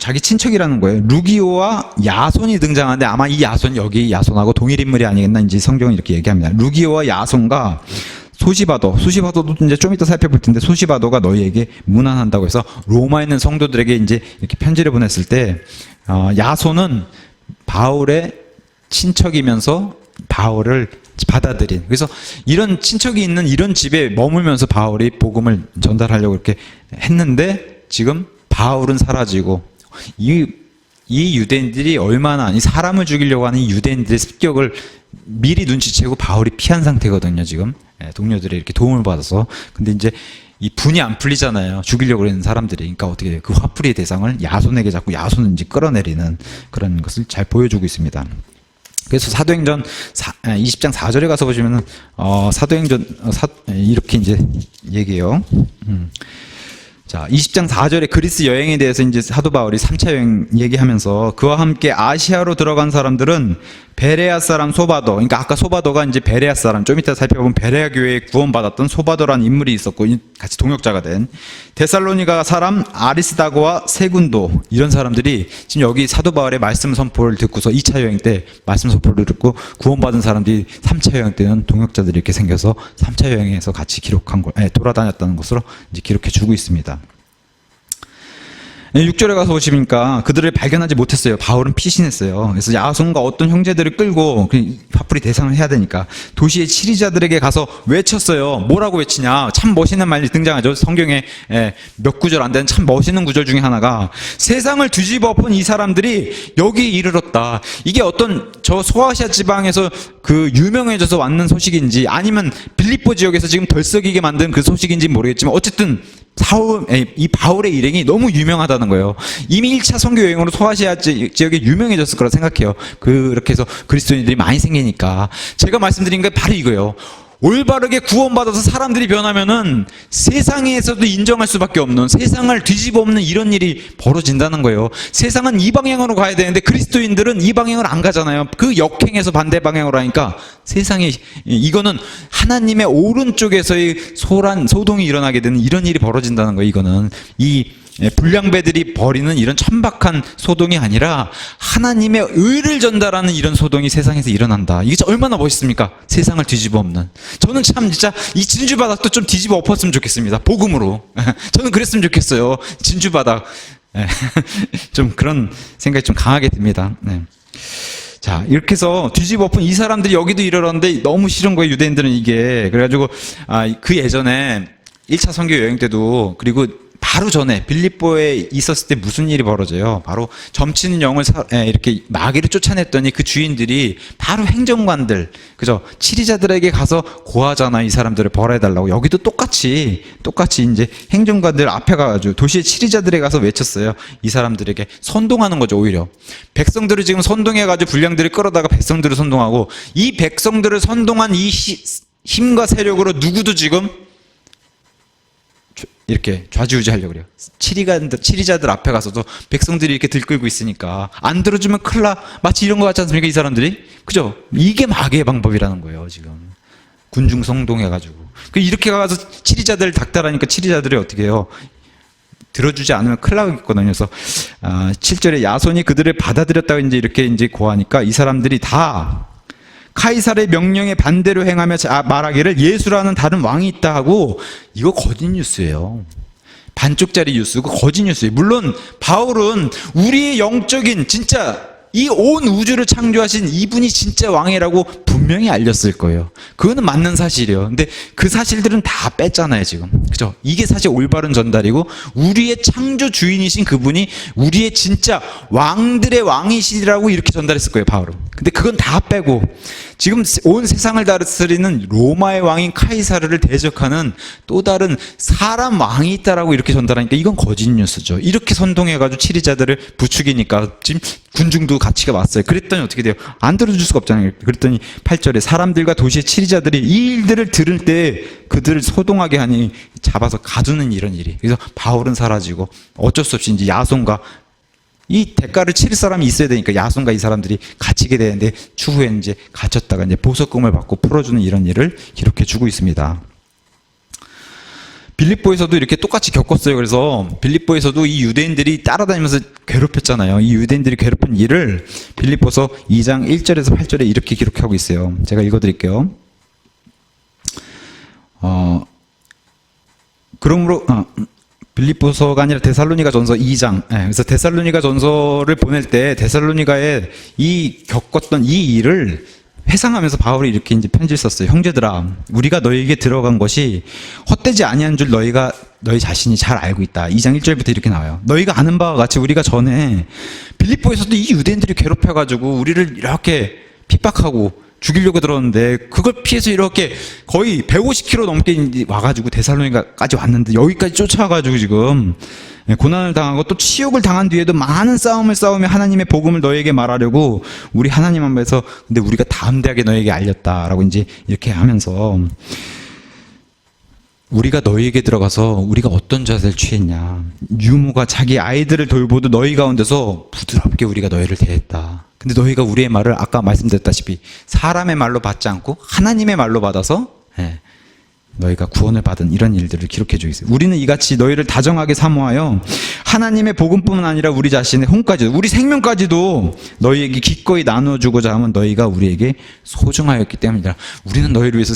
A: 자기 친척이라는 거예요. 루기오와 야손이 등장하는데, 아마 이 야손, 여기 야손하고 동일 인물이 아니겠나, 이제 성경은 이렇게 얘기합니다. 루기오와 야손과 소시바도도 이제 좀 이따 살펴볼 텐데, 소시바도가 너희에게 문안한다고 해서 로마에 있는 성도들에게 이제 이렇게 편지를 보냈을 때, 야손은 바울의 친척이면서 바울을 받아들인, 그래서 이런 친척이 있는 이런 집에 머물면서 바울이 복음을 전달하려고 이렇게 했는데, 지금 바울은 사라지고, 이 유대인들이 얼마나 이 사람을 죽이려고 하는 이 유대인들의 습격을 미리 눈치채고 바울이 피한 상태거든요. 지금 동료들의 이렇게 도움을 받아서. 근데 이제 이 분이 안 풀리잖아요. 죽이려고 하는 사람들이. 그러니까 어떻게 돼요? 그 화풀이의 대상을 야손에게 잡고 야손은 이제 끌어내리는 그런 것을 잘 보여주고 있습니다. 그래서 사도행전 20장 4절에 가서 보시면은 이렇게 이제 얘기해요. 자, 20장 4절에 그리스 여행에 대해서 이제 사도 바울이 3차 여행 얘기하면서, 그와 함께 아시아로 들어간 사람들은 베레아 사람 소바도, 그러니까 아까 소바도가 이제 베레아 사람, 좀 이따 살펴보면 베레아 교회에 구원받았던 소바도라는 인물이 있었고, 같이 동역자가 된 데살로니가 사람 아리스다고와 세군도, 이런 사람들이 지금 여기 사도 바울의 말씀 선포를 듣고서 2차 여행 때 말씀 선포를 듣고 구원받은 사람들이 3차 여행 때는 동역자들이 이렇게 생겨서 3차 여행에서 같이 돌아다녔다는 것으로 이제 기록해 주고 있습니다. 6절에 가서 보시니까 그들을 발견하지 못했어요. 바울은 피신했어요. 그래서 야손과 어떤 형제들을 끌고, 화풀이 대상을 해야 되니까 도시의 치리자들에게 가서 외쳤어요. 뭐라고 외치냐? 참 멋있는 말이 등장하죠. 성경에 몇 구절 안 되는 참 멋있는 구절 중에 하나가, 세상을 뒤집어 엎은 이 사람들이 여기 이르렀다. 이게 어떤 저 소아시아 지방에서 그 유명해져서 왔는 소식인지, 아니면 빌립보 지역에서 지금 덜썩이게 만든 그 소식인지 모르겠지만, 어쨌든 이 바울의 일행이 너무 유명하다는 거예요. 이미 1차 선교 여행으로 소아시아 지역에 유명해졌을 거라 생각해요. 그렇게 해서 그리스도인들이 많이 생기니까. 제가 말씀드린 게 바로 이거예요. 올바르게 구원받아서 사람들이 변하면은 세상에서도 인정할 수밖에 없는, 세상을 뒤집어 엎는 이런 일이 벌어진다는 거예요. 세상은 이 방향으로 가야 되는데 그리스도인들은 이 방향을 안 가잖아요. 그 역행해서 반대 방향으로 하니까 세상에, 이거는 하나님의 오른쪽에서의 소동이 일어나게 되는 이런 일이 벌어진다는 거예요. 이거는 이 불량배들이 벌이는 이런 천박한 소동이 아니라 하나님의 의를 전달하는 이런 소동이 세상에서 일어난다. 이게 얼마나 멋있습니까? 세상을 뒤집어 엎는. 저는 참 진짜 이 진주바닥도 좀 뒤집어 엎었으면 좋겠습니다. 복음으로. 저는 그랬으면 좋겠어요. 진주바닥. 좀 그런 생각이 좀 강하게 듭니다. 네. 자, 이렇게 해서 뒤집어 엎은 이 사람들이 여기도 이러는데 너무 싫은 거예요. 유대인들은 이게. 그래가지고 그 예전에 1차 선교 여행 때도, 그리고 바로 전에 빌립보에 있었을 때 무슨 일이 벌어져요? 바로 점치는 영을 이렇게 마귀를 쫓아냈더니 그 주인들이 바로 행정관들, 그죠? 치리자들에게 가서 고하잖아, 이 사람들을 벌해달라고. 여기도 똑같이 이제 행정관들 앞에 가가지고 도시의 치리자들에 가서 외쳤어요. 이 사람들에게 선동하는 거죠, 오히려. 백성들을 지금 선동해가지고 불량들을 끌어다가 백성들을 선동하고, 이 백성들을 선동한 이 힘과 세력으로 누구도 지금 이렇게 좌지우지하려고 그래요. 치리자들 앞에 가서도 백성들이 이렇게 들끓고 있으니까 안 들어주면 큰일 나. 마치 이런 거 같지 않습니까? 이 사람들이. 그죠? 이게 마귀의 방법이라는 거예요, 지금. 군중 성동해가지고. 이렇게 가서 치리자들 닥달하니까 치리자들이 어떻게 해요? 들어주지 않으면 큰일 나겠거든요. 그래서 7절에 야손이 그들을 받아들였다고 이제 고하니까 이 사람들이 다 카이사르의 명령에 반대로 행하며 말하기를 예수라는 다른 왕이 있다 하고, 이거 거짓 뉴스예요. 반쪽짜리 뉴스고 거짓 뉴스예요. 물론 바울은 우리의 영적인 진짜 이 온 우주를 창조하신 이분이 진짜 왕이라고 분명히 알렸을 거예요. 그거는 맞는 사실이에요. 근데 그 사실들은 다 뺐잖아요, 지금. 그죠? 이게 사실 올바른 전달이고, 우리의 창조 주인이신 그분이 우리의 진짜 왕들의 왕이시라고 이렇게 전달했을 거예요, 바울은. 근데 그건 다 빼고, 지금 온 세상을 다스리는 로마의 왕인 카이사르를 대적하는 또 다른 사람 왕이 있다라고 이렇게 전달하니까 이건 거짓 뉴스죠. 이렇게 선동해가지고 치리자들을 부추기니까 지금 군중도 같이 왔어요. 그랬더니 어떻게 돼요? 안 들어줄 수가 없잖아요. 그랬더니 8절에 사람들과 도시의 치리자들이 이 일들을 들을 때 그들을 소동하게 하니 잡아서 가두는 이런 일이. 그래서 바울은 사라지고 어쩔 수 없이 이제 야손과 이 대가를 치를 사람이 있어야 되니까 야손과 이 사람들이 갇히게 되는데, 추후에 이제 갇혔다가 이제 보석금을 받고 풀어주는 이런 일을 기록해 주고 있습니다. 빌립보에서도 이렇게 똑같이 겪었어요. 그래서 빌립보에서도 이 유대인들이 따라다니면서 괴롭혔잖아요. 이 유대인들이 괴롭힌 일을 빌립보서 2장 1절에서 8절에 이렇게 기록하고 있어요. 제가 읽어드릴게요. 그러므로 빌립보서가 아니라 데살로니가 전서 2장. 그래서 데살로니가 전서를 보낼 때 데살로니가에 겪었던 이 일을 회상하면서 바울이 이렇게 이제 편지를 썼어요. 형제들아, 우리가 너희에게 들어간 것이 헛되지 아니한 줄 너희 자신이 잘 알고 있다. 2장 1절부터 이렇게 나와요. 너희가 아는 바와 같이 우리가 전에 빌립보에서도 이 유대인들이 괴롭혀가지고 우리를 이렇게 핍박하고 죽이려고 들었는데, 그걸 피해서 이렇게 거의 150km 넘게 와가지고 데살로니가까지 왔는데, 여기까지 쫓아와가지고 지금 고난을 당하고 또 치욕을 당한 뒤에도 많은 싸움을 싸우며 하나님의 복음을 너희에게 말하려고 우리 하나님 앞에서, 근데 우리가 담대하게 너희에게 알렸다라고 이제 이렇게 하면서, 우리가 너희에게 들어가서 우리가 어떤 자세를 취했냐. 유모가 자기 아이들을 돌보듯 너희 가운데서 부드럽게 우리가 너희를 대했다. 근데 너희가 우리의 말을 아까 말씀드렸다시피 사람의 말로 받지 않고 하나님의 말로 받아서 너희가 구원을 받은 이런 일들을 기록해 주고 있어요. 우리는 이같이 너희를 다정하게 사모하여 하나님의 복음뿐만 아니라 우리 자신의 혼까지도, 우리 생명까지도 너희에게 기꺼이 나눠주고자 하면 너희가 우리에게 소중하였기 때문이다. 우리는 너희를 위해서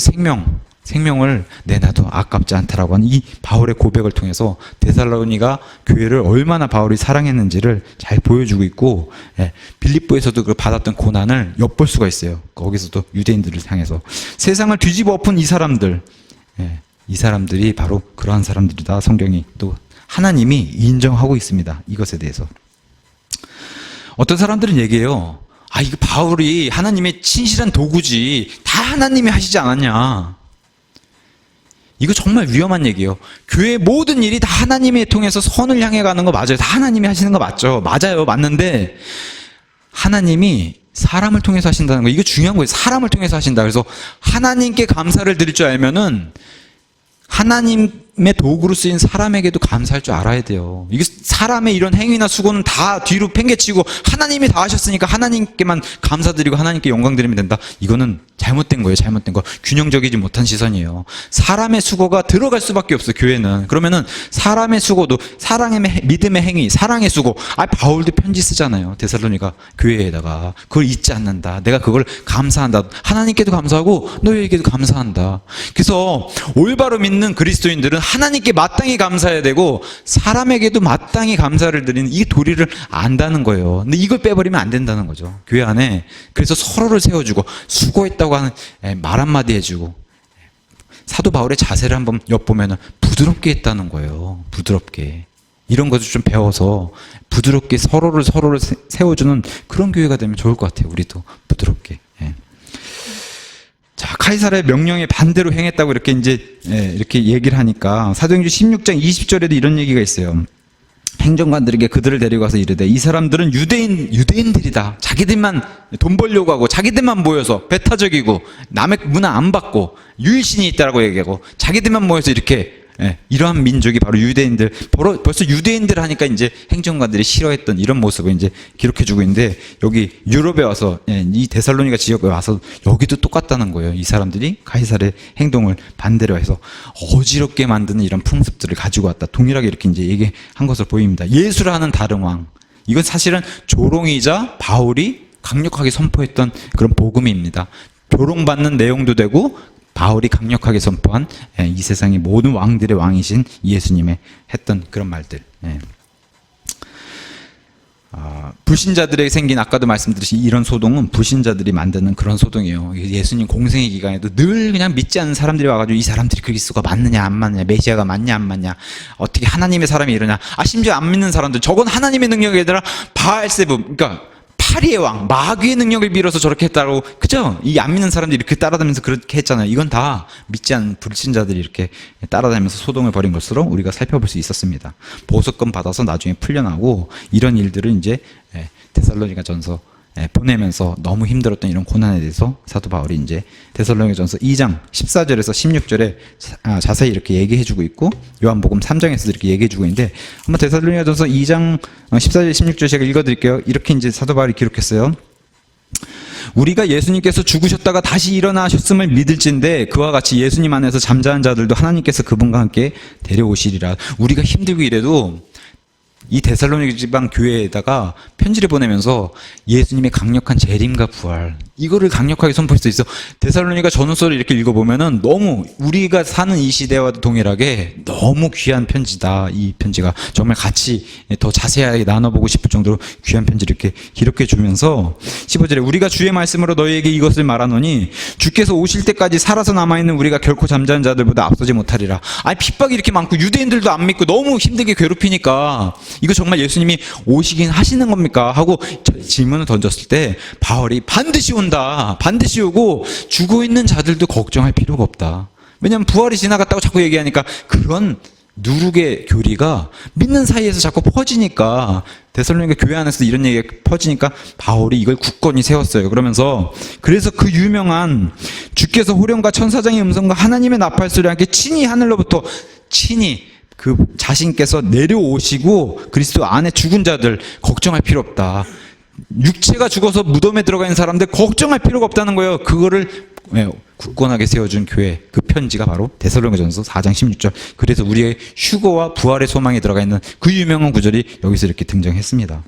A: 생명을 내놔도 아깝지 않다라고 하는 이 바울의 고백을 통해서 데살로니가 교회를 얼마나 바울이 사랑했는지를 잘 보여주고 있고, 빌립보에서도 그 받았던 고난을 엿볼 수가 있어요. 거기서도 유대인들을 향해서 세상을 뒤집어 엎은 이 사람들, 이 사람들이 바로 그러한 사람들이다. 성경이 또 하나님이 인정하고 있습니다. 이것에 대해서 어떤 사람들은 얘기해요. 이거 바울이 하나님의 친실한 도구지, 다 하나님이 하시지 않았냐. 이거 정말 위험한 얘기예요. 교회의 모든 일이 다 하나님의 통해서 선을 향해 가는 거 맞아요. 다 하나님이 하시는 거 맞죠. 맞아요. 맞는데 하나님이 사람을 통해서 하신다는 거, 이거 중요한 거예요. 사람을 통해서 하신다. 그래서 하나님께 감사를 드릴 줄 알면은 하나님의 도구로 쓰인 사람에게도 감사할 줄 알아야 돼요. 이게 사람의 이런 행위나 수고는 다 뒤로 팽개치고 하나님이 다 하셨으니까 하나님께만 감사드리고 하나님께 영광 드리면 된다. 이거는 잘못된 거예요. 잘못된 거. 균형적이지 못한 시선이에요. 사람의 수고가 들어갈 수밖에 없어, 교회는. 그러면은 사람의 수고도, 믿음의 행위, 사랑의 수고. 바울도 편지 쓰잖아요. 데살로니가 교회에다가. 그걸 잊지 않는다. 내가 그걸 감사한다. 하나님께도 감사하고 너희에게도 감사한다. 그래서 올바로 믿는 그리스도인들은 하나님께 마땅히 감사해야 되고 사람에게도 마땅히 감사를 드리는 이 도리를 안다는 거예요. 근데 이걸 빼버리면 안 된다는 거죠, 교회 안에. 그래서 서로를 세워주고 수고했다고 하는 말 한마디 해주고, 사도 바울의 자세를 한번 엿보면 부드럽게 했다는 거예요. 부드럽게. 이런 것을 좀 배워서 부드럽게 서로를 세워주는 그런 교회가 되면 좋을 것 같아요. 우리도 부드럽게. 예. 자, 카이사르의 명령에 반대로 행했다고 이렇게 이제 이렇게 얘기를 하니까 사도행전 16장 20절에도 이런 얘기가 있어요. 행정관들에게 그들을 데리고 와서 이르되 이 사람들은 유대인들이다. 자기들만 돈 벌려고 하고 자기들만 모여서 배타적이고 남의 문화 안 받고 유일신이 있다라고 얘기하고 자기들만 모여서 이렇게 이러한 민족이 바로 유대인들. 벌써 유대인들 하니까 이제 행정관들이 싫어했던 이런 모습을 이제 기록해주고 있는데 여기 유럽에 와서 이 데살로니가 지역에 와서 여기도 똑같다는 거예요. 이 사람들이 카이사르의 행동을 반대로 해서 어지럽게 만드는 이런 풍습들을 가지고 왔다. 동일하게 이렇게 이제 얘기한 것으로 보입니다. 예수라는 다른 왕. 이건 사실은 조롱이자 바울이 강력하게 선포했던 그런 복음입니다. 조롱받는 내용도 되고 바울이 강력하게 선포한 이 세상의 모든 왕들의 왕이신 예수님의 했던 그런 말들. 불신자들에게 생긴 아까도 말씀드린 이런 소동은 불신자들이 만드는 그런 소동이에요. 예수님 공생의 기간에도 늘 그냥 믿지 않는 사람들이 와가지고 이 사람들이 그리스도가 맞느냐 안 맞느냐, 메시아가 맞냐 안 맞냐, 어떻게 하나님의 사람이 이러냐, 심지어 안 믿는 사람들 저건 하나님의 능력이 아니라 바알세붐, 그러니까 파리의 왕, 마귀의 능력을 빌어서 저렇게 했다고, 그죠? 이 안 믿는 사람들이 이렇게 따라다니면서 그렇게 했잖아요. 이건 다 믿지 않는 불신자들이 이렇게 따라다니면서 소동을 벌인 것으로 우리가 살펴볼 수 있었습니다. 보석금 받아서 나중에 풀려나고 이런 일들을 이제 데살로니가 전서 보내면서 너무 힘들었던 이런 고난에 대해서 사도 바울이 이제 데살로니가 전서 2장 14절에서 16절에 자세히 이렇게 얘기해주고 있고 요한복음 3장에서도 이렇게 얘기해주고 있는데 한번 데살로니가 전서 2장 14절 16절 제가 읽어드릴게요. 이렇게 이제 사도 바울이 기록했어요. 우리가 예수님께서 죽으셨다가 다시 일어나셨음을 믿을진데 그와 같이 예수님 안에서 잠자는 자들도 하나님께서 그분과 함께 데려오시리라. 우리가 힘들고 이래도 이 데살로니가 지방 교회에다가 편지를 보내면서 예수님의 강력한 재림과 부활 이거를 강력하게 선포할 수 있어. 데살로니가 전후서를 이렇게 읽어보면은 너무 우리가 사는 이 시대와도 동일하게 너무 귀한 편지다. 이 편지가 정말 같이 더 자세하게 나눠보고 싶을 정도로 귀한 편지를 이렇게 기록해 주면서 15절에 우리가 주의 말씀으로 너희에게 이것을 말하노니 주께서 오실 때까지 살아서 남아있는 우리가 결코 잠자는 자들보다 앞서지 못하리라. 아니 핍박이 이렇게 많고 유대인들도 안 믿고 너무 힘들게 괴롭히니까 이거 정말 예수님이 오시긴 하시는 겁니까? 하고 질문을 던졌을 때 바울이 반드시 온다. 반드시 오고 죽어있는 자들도 걱정할 필요가 없다. 왜냐하면 부활이 지나갔다고 자꾸 얘기하니까 그런 누룩의 교리가 믿는 사이에서 자꾸 퍼지니까 데살로니가 교회 안에서 이런 얘기가 퍼지니까 바울이 이걸 굳건히 세웠어요. 그러면서 그래서 그 유명한 주께서 호령과 천사장의 음성과 하나님의 나팔 소리와 함께 친히 하늘로부터 친히 그 자신께서 내려오시고 그리스도 안에 죽은 자들 걱정할 필요 없다. 육체가 죽어서 무덤에 들어가 있는 사람들 걱정할 필요가 없다는 거예요. 그거를 굳건하게 세워준 교회 그 편지가 바로 데살로니가전서 4장 16절. 그래서 우리의 휴거와 부활의 소망에 들어가 있는 그 유명한 구절이 여기서 이렇게 등장했습니다.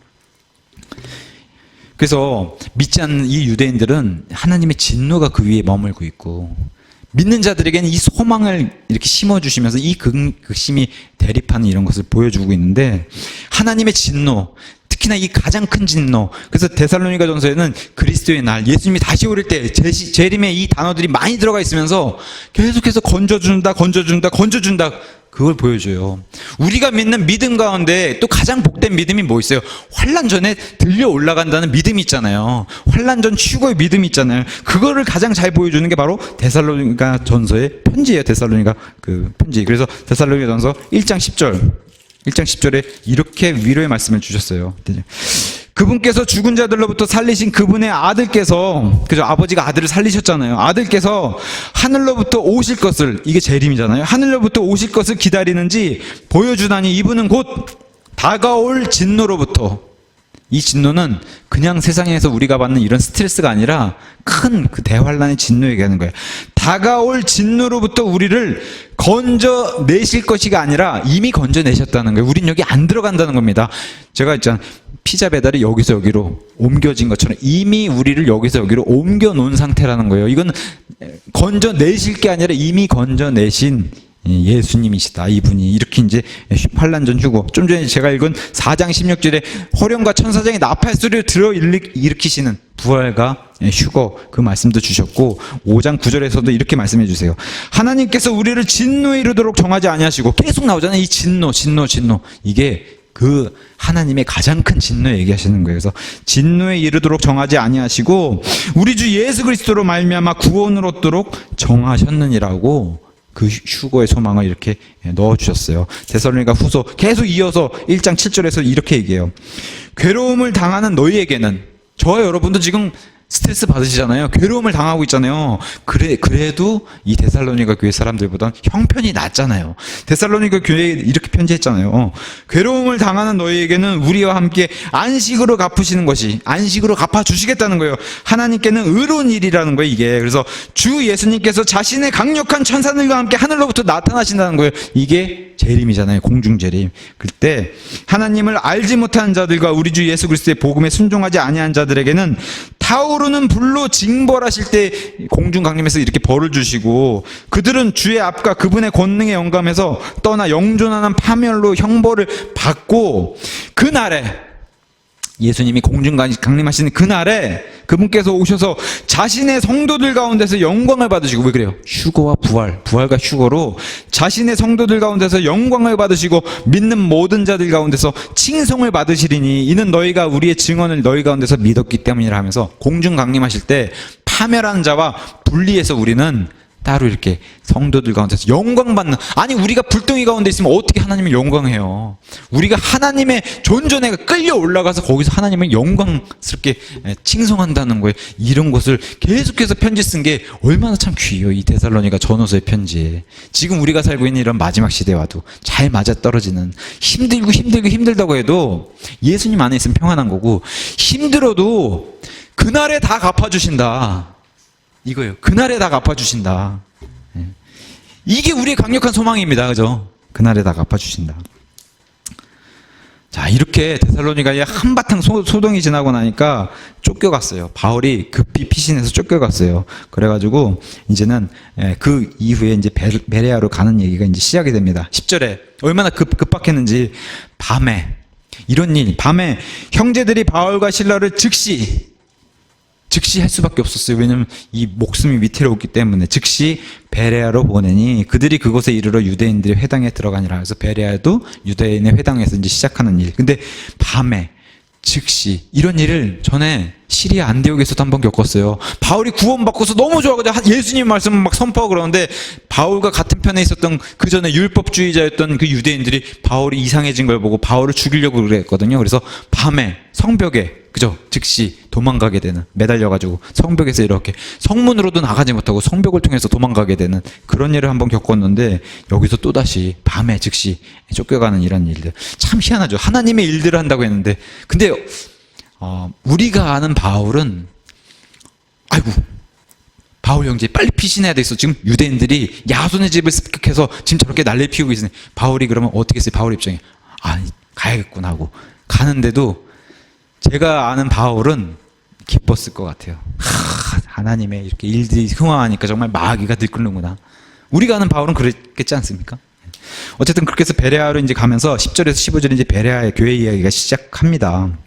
A: 그래서 믿지 않는 이 유대인들은 하나님의 진노가 그 위에 머물고 있고 믿는 자들에게는 이 소망을 이렇게 심어주시면서 이 극심히 대립하는 이런 것을 보여주고 있는데 하나님의 진노, 특히나 이 가장 큰 진노. 그래서 데살로니가 전서에는 그리스도의 날, 예수님이 다시 오릴 때 재림의 이 단어들이 많이 들어가 있으면서 계속해서 건져준다. 그걸 보여줘요. 우리가 믿는 믿음 가운데 또 가장 복된 믿음이 뭐 있어요? 환난 전에 들려 올라간다는 믿음이 있잖아요. 환난 전 휴거의 믿음이 있잖아요. 그거를 가장 잘 보여주는 게 바로 데살로니가 전서의 편지예요. 데살로니가 그 편지. 그래서 데살로니가 전서 1장 10절에 이렇게 위로의 말씀을 주셨어요. 그분께서 죽은 자들로부터 살리신 그분의 아들께서, 그죠? 아버지가 아들을 살리셨잖아요. 아들께서 하늘로부터 오실 것을, 이게 재림이잖아요. 하늘로부터 오실 것을 기다리는지 보여주다니 이분은 곧 다가올 진노로부터, 이 진노는 그냥 세상에서 우리가 받는 이런 스트레스가 아니라 큰 그 대환란의 진노 얘기하는 거예요. 다가올 진노로부터 우리를 건져내실 것이가 아니라 이미 건져내셨다는 거예요. 우린 여기 안 들어간다는 겁니다. 제가 있잖아요. 피자 배달이 여기서 여기로 옮겨진 것처럼 이미 우리를 여기서 여기로 옮겨 놓은 상태라는 거예요. 이건 건져내실 게 아니라 이미 건져내신 예수님이시다. 이분이 이렇게 이제 환란전 휴거. 좀 전에 제가 읽은 4장 16절에 호령과 천사장의 나팔 소리를 들어 일으키시는 부활과 휴거, 그 말씀도 주셨고 5장 9절에서도 이렇게 말씀해 주세요. 하나님께서 우리를 진노에 이르도록 정하지 아니하시고, 계속 나오잖아요. 이 진노. 이게 그 하나님의 가장 큰 진노 얘기하시는 거예요. 그래서 진노에 이르도록 정하지 아니하시고 우리 주 예수 그리스도로 말미암아 구원을 얻도록 정하셨느니라고 그 휴거의 소망을 이렇게 넣어주셨어요. 데살로니가 후서 계속 이어서 1장 7절에서 이렇게 얘기해요. 괴로움을 당하는 너희에게는, 저와 여러분도 지금 스트레스 받으시잖아요. 괴로움을 당하고 있잖아요. 그래도 이 데살로니가 교회 사람들보단 형편이 낫잖아요. 데살로니가 교회에 이렇게 편지했잖아요. 괴로움을 당하는 너희에게는 우리와 함께 안식으로 갚으시는 것이, 안식으로 갚아주시겠다는 거예요. 하나님께는 의로운 일이라는 거예요, 이게. 그래서 주 예수님께서 자신의 강력한 천사들과 함께 하늘로부터 나타나신다는 거예요. 이게 재림이잖아요. 공중재림. 그때 하나님을 알지 못하는 자들과 우리 주 예수 그리스도의 복음에 순종하지 아니한 자들에게는 타오르는 불로 징벌하실 때 공중 강림에서 이렇게 벌을 주시고, 그들은 주의 앞과 그분의 권능에 영감해서 떠나 영존하는 파멸로 형벌을 받고, 그날에 예수님이 공중 강림하시는 그날에 그분께서 오셔서 자신의 성도들 가운데서 영광을 받으시고, 왜 그래요? 휴거와 부활과 휴거로 자신의 성도들 가운데서 영광을 받으시고 믿는 모든 자들 가운데서 칭송을 받으시리니 이는 너희가 우리의 증언을 너희 가운데서 믿었기 때문이라 하면서, 공중 강림하실 때 파멸한 자와 분리해서 우리는 따로 이렇게 성도들 가운데서 영광받는, 아니 우리가 불덩이 가운데 있으면 어떻게 하나님을 영광해요? 우리가 하나님의 존전에 끌려 올라가서 거기서 하나님을 영광스럽게 칭송한다는 거예요. 이런 것을 계속해서 편지 쓴 게 얼마나 참 귀해요. 이 데살로니가 전후서의 편지에. 지금 우리가 살고 있는 이런 마지막 시대와도 잘 맞아떨어지는, 힘들다고 해도 예수님 안에 있으면 평안한 거고, 힘들어도 그날에 다 갚아주신다. 이거예요. 그날에 다 갚아주신다. 이게 우리의 강력한 소망입니다. 그죠? 그날에 다 갚아주신다. 자, 이렇게 데살로니가에 한바탕 소동이 지나고 나니까 쫓겨갔어요. 바울이 급히 피신해서 쫓겨갔어요. 그래가지고 이제는 그 이후에 이제 베레아로 가는 얘기가 이제 시작이 됩니다. 10절에 얼마나 급박했는지, 밤에 형제들이 바울과 실라를 즉시 할 수밖에 없었어요. 왜냐하면 이 목숨이 위태로웠기 때문에 즉시 베레아로 보내니 그들이 그곳에 이르러 유대인들의 회당에 들어가니라. 그래서 베레아도 유대인의 회당에서 이제 시작하는 일. 근데 밤에 즉시, 이런 일을 전에 시리아 안디옥에서도 한번 겪었어요. 바울이 구원받고서 너무 좋아가지고 예수님 말씀을 막 선포하고 그러는데, 바울과 같은 편에 있었던 그 전에 율법주의자였던 그 유대인들이 바울이 이상해진 걸 보고 바울을 죽이려고 그랬거든요. 그래서 밤에 성벽에, 그죠? 즉시 도망가게 되는, 매달려가지고 성벽에서 이렇게 성문으로도 나가지 못하고 성벽을 통해서 도망가게 되는 그런 일을 한번 겪었는데, 여기서 또다시 밤에 즉시 쫓겨가는 이런 일들. 참 희한하죠. 하나님의 일들을 한다고 했는데, 근데 우리가 아는 바울은, 아이고 바울 형제 빨리 피신해야 되겠어. 지금 유대인들이 야손의 집을 습격해서 지금 저렇게 난리 피우고 있으니, 바울이 그러면 어떻게 했어요? 바울 입장에 가야겠구나 하고 가는데도, 제가 아는 바울은 기뻤을 것 같아요. 하나님의 이렇게 일들이 흥황하니까 정말 마귀가 들끓는구나. 우리가 아는 바울은 그랬겠지 않습니까? 어쨌든 그렇게 해서 베레아로 이제 가면서 10절에서 15절에 이제 베레아의 교회 이야기가 시작합니다.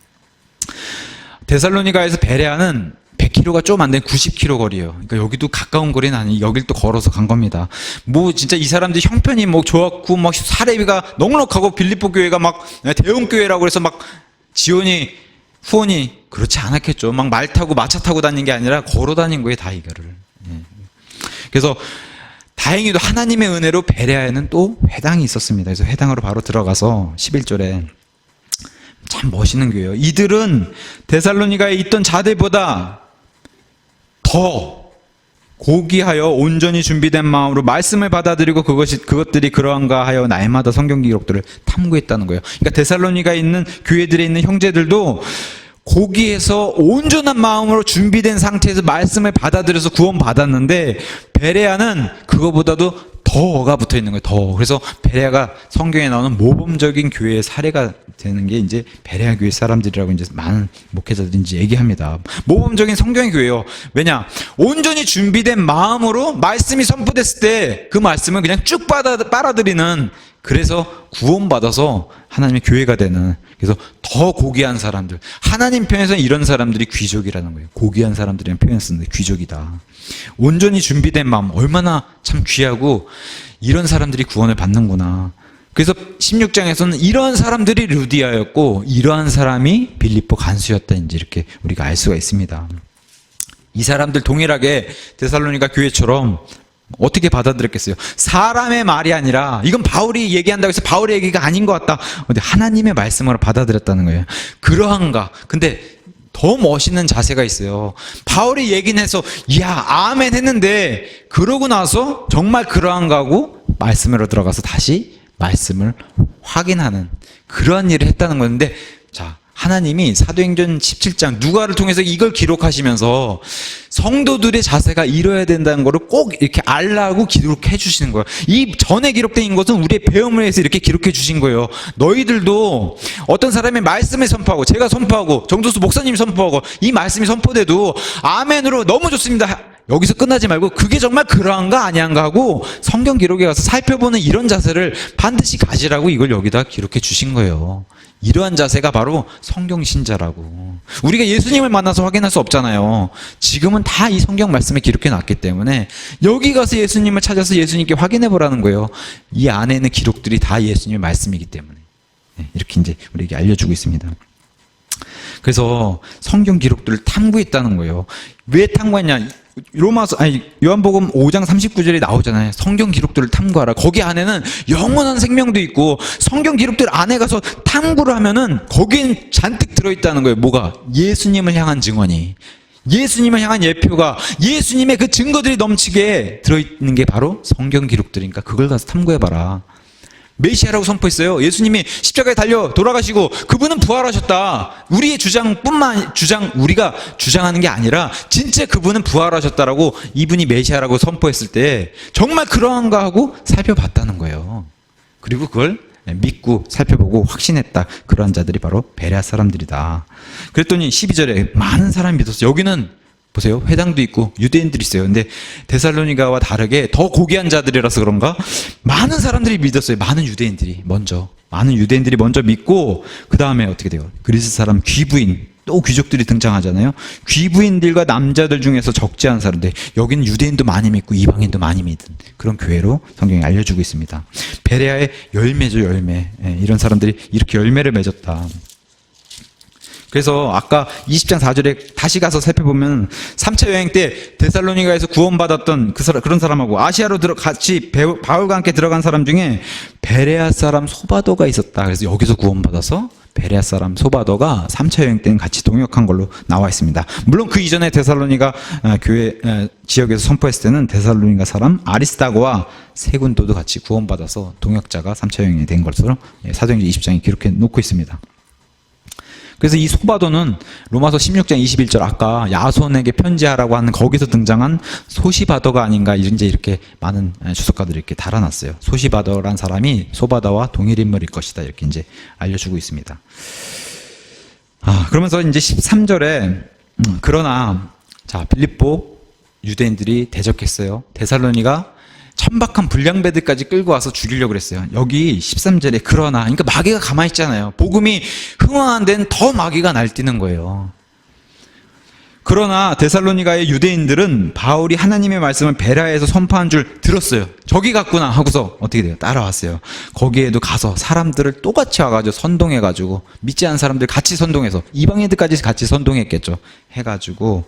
A: 데살로니가에서 베레아는 100km가 좀 안 된 90km 거리예요. 그러니까 여기도 가까운 거리는 아니, 여길 또 걸어서 간 겁니다. 뭐 진짜 이 사람들이 형편이 뭐 좋았고 막 사례비가 넉넉하고 빌립보 교회가 막 대형 교회라고 해서 막 지원이 후원이 그렇지 않았겠죠. 막 말 타고 마차 타고 다닌 게 아니라 걸어 다닌 거예요, 다 이거를. 그래서 다행히도 하나님의 은혜로 베레아에는 또 회당이 있었습니다. 그래서 회당으로 바로 들어가서 11절에 참 멋있는 교회예요. 이들은 데살로니가에 있던 자들보다 더 고귀하여 온전히 준비된 마음으로 말씀을 받아들이고 그것들이 그러한가 하여 날마다 성경 기록들을 탐구했다는 거예요. 그러니까 데살로니가에 있는 교회들에 있는 형제들도 고귀해서 온전한 마음으로 준비된 상태에서 말씀을 받아들여서 구원받았는데, 베레아는 그거보다도 더 더가 붙어 있는 거예요. 더. 그래서 베레아가 성경에 나오는 모범적인 교회의 사례가 되는 게 이제 베레아 교회 사람들이라고 이제 많은 목회자들이 이제 얘기합니다. 모범적인 성경의 교회요. 왜냐? 온전히 준비된 마음으로 말씀이 선포됐을 때 그 말씀을 그냥 쭉 빨아들이는, 그래서 구원받아서 하나님의 교회가 되는, 그래서 더 고귀한 사람들, 하나님 편에서는 이런 사람들이 귀족이라는 거예요. 고귀한 사람들이라는 표현을 쓰는데 귀족이다. 온전히 준비된 마음, 얼마나 참 귀하고 이런 사람들이 구원을 받는구나. 그래서 16장에서는 이러한 사람들이 루디아였고 이러한 사람이 빌립보 간수였다, 이제 이렇게 우리가 알 수가 있습니다. 이 사람들 동일하게 데살로니가 교회처럼 어떻게 받아들였겠어요? 사람의 말이 아니라, 이건 바울이 얘기한다고 해서 바울의 얘기가 아닌 것 같다. 근데 하나님의 말씀으로 받아들였다는 거예요. 그러한가? 근데 더 멋있는 자세가 있어요. 바울이 얘기는 해서 야 아멘 했는데, 그러고 나서 정말 그러한가 하고 말씀으로 들어가서 다시 말씀을 확인하는 그러한 일을 했다는 건데, 자, 하나님이 사도행전 17장 누가를 통해서 이걸 기록하시면서 성도들의 자세가 이뤄야 된다는 것을 꼭 이렇게 알라고 기록해 주시는 거예요. 이 전에 기록된 것은 우리의 배움을 위해서 이렇게 기록해 주신 거예요. 너희들도 어떤 사람이 말씀을 선포하고, 제가 선포하고, 정도수 목사님이 선포하고, 이 말씀이 선포돼도 아멘으로 너무 좋습니다, 여기서 끝나지 말고 그게 정말 그러한가 아니한가 하고 성경 기록에 가서 살펴보는 이런 자세를 반드시 가지라고 이걸 여기다 기록해 주신 거예요. 이러한 자세가 바로 성경 신자라고. 우리가 예수님을 만나서 확인할 수 없잖아요. 지금은 다 이 성경 말씀에 기록해 놨기 때문에 여기 가서 예수님을 찾아서 예수님께 확인해 보라는 거예요. 이 안에 있는 기록들이 다 예수님의 말씀이기 때문에. 이렇게 이제 우리에게 알려주고 있습니다. 그래서 성경 기록들을 탐구했다는 거예요. 왜 탐구했냐? 요한복음 5장 39절에 나오잖아요. 성경 기록들을 탐구하라. 거기 안에는 영원한 생명도 있고, 성경 기록들 안에 가서 탐구를 하면은 거기엔 잔뜩 들어있다는 거예요. 뭐가? 예수님을 향한 증언이, 예수님을 향한 예표가, 예수님의 그 증거들이 넘치게 들어있는 게 바로 성경 기록들이니까 그걸 가서 탐구해봐라. 메시아라고 선포했어요. 예수님이 십자가에 달려 돌아가시고 그분은 부활하셨다. 우리의 우리가 주장하는 게 아니라 진짜 그분은 부활하셨다라고, 이분이 메시아라고 선포했을 때 정말 그러한가 하고 살펴봤다는 거예요. 그리고 그걸 믿고 살펴보고 확신했다. 그러한 자들이 바로 베레아 사람들이다. 그랬더니 12절에 많은 사람이 믿었어요. 여기는 보세요. 회당도 있고 유대인들이 있어요. 근데 데살로니가와 다르게 더 고귀한 자들이라서 그런가 많은 사람들이 믿었어요. 많은 유대인들이 먼저 믿고, 그 다음에 어떻게 돼요? 그리스 사람 귀부인, 또 귀족들이 등장하잖아요. 귀부인들과 남자들 중에서 적지 않은 사람들, 여기는 유대인도 많이 믿고 이방인도 많이 믿은 그런 교회로 성경이 알려주고 있습니다. 베레아의 열매죠, 열매. 이런 사람들이 이렇게 열매를 맺었다. 그래서 아까 20장 4절에 다시 가서 살펴보면 3차 여행 때 데살로니가에서 구원받았던 그런 사람하고 아시아로 같이 바울과 함께 들어간 사람 중에 베레아 사람 소바도가 있었다. 그래서 여기서 구원받아서 베레아 사람 소바도가 3차 여행 때는 같이 동역한 걸로 나와 있습니다. 물론 그 이전에 데살로니가 교회 지역에서 선포했을 때는 데살로니가 사람 아리스다고와 세군도도 같이 구원받아서 동역자가 3차 여행이 된 것으로 사도행전 20장에 기록해 놓고 있습니다. 그래서 이 소바도는 로마서 16장 21절 아까 야손에게 편지하라고 하는 거기서 등장한 소시바도가 아닌가, 이제 이렇게 많은 주석가들이 이렇게 달아놨어요. 소시바도란 사람이 소바도와 동일 인물일 것이다, 이렇게 이제 알려주고 있습니다. 그러면서 이제 13절에 그러나 자 빌립보 유대인들이 대적했어요. 데살로니가 천박한 불량배들까지 끌고 와서 죽이려고 그랬어요. 여기 13절에 그러나, 그러니까 마귀가 가만히 있잖아요. 복음이 흥황한 데는 더 마귀가 날뛰는 거예요. 그러나 데살로니가의 유대인들은 바울이 하나님의 말씀을 베레아에서 선포한 줄 들었어요. 저기 갔구나 하고서 어떻게 돼요? 따라왔어요. 거기에도 가서 사람들을 똑같이 와가지고 선동해가지고, 믿지 않은 사람들 같이 선동해서, 이방인들까지 같이 선동했겠죠. 해가지고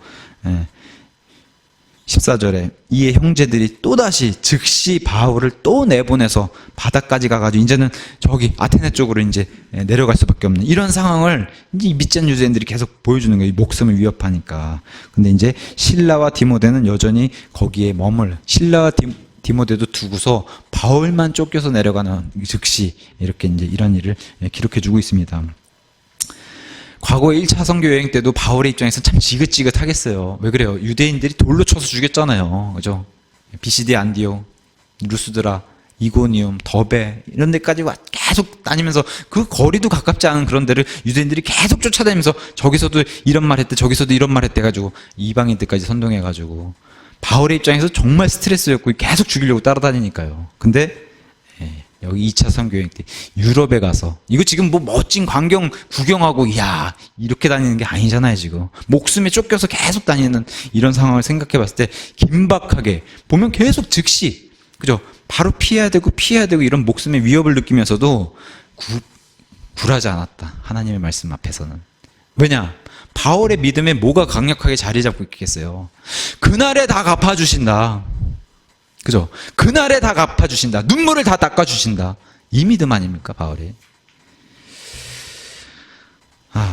A: 14절에 이에 형제들이 또다시 즉시 바울을 또 내보내서 바다까지 가가지고 이제는 저기 아테네 쪽으로 이제 내려갈 수밖에 없는 이런 상황을 이제 믿지 않는 유대인들이 계속 보여주는 거예요. 목숨을 위협하니까. 근데 이제 실라와 디모데는 여전히 거기에 실라와 디모데도 두고서 바울만 쫓겨서 내려가는 즉시 이렇게 이제 이런 일을 기록해주고 있습니다. 과거에 1차 선교 여행 때도 바울의 입장에서 참 지긋지긋하겠어요. 왜 그래요? 유대인들이 돌로 쳐서 죽였잖아요. 그죠? BCD 안디옥. 루스드라, 이고니움, 더베 이런 데까지 계속 다니면서 그 거리도 가깝지 않은 그런 데를 유대인들이 계속 쫓아다니면서 저기서도 이런 말 했대, 저기서도 이런 말 했대 가지고 이방인들까지 선동해가지고 바울의 입장에서 정말 스트레스였고 계속 죽이려고 따라다니니까요. 근데 여기 2차 선교행 때 유럽에 가서 이거 지금 뭐 멋진 광경 구경하고 이야 이렇게 다니는 게 아니잖아요. 지금 목숨에 쫓겨서 계속 다니는 이런 상황을 생각해 봤을 때 긴박하게 보면 계속 즉시 그죠? 바로 피해야 되고 이런 목숨의 위협을 느끼면서도 굴하지 않았다. 하나님의 말씀 앞에서는. 왜냐? 바울의 믿음에 뭐가 강력하게 자리 잡고 있겠어요? 그날에 다 갚아주신다. 그죠? 그날에 다 갚아주신다. 눈물을 다 닦아주신다. 이 믿음 아닙니까, 바울이?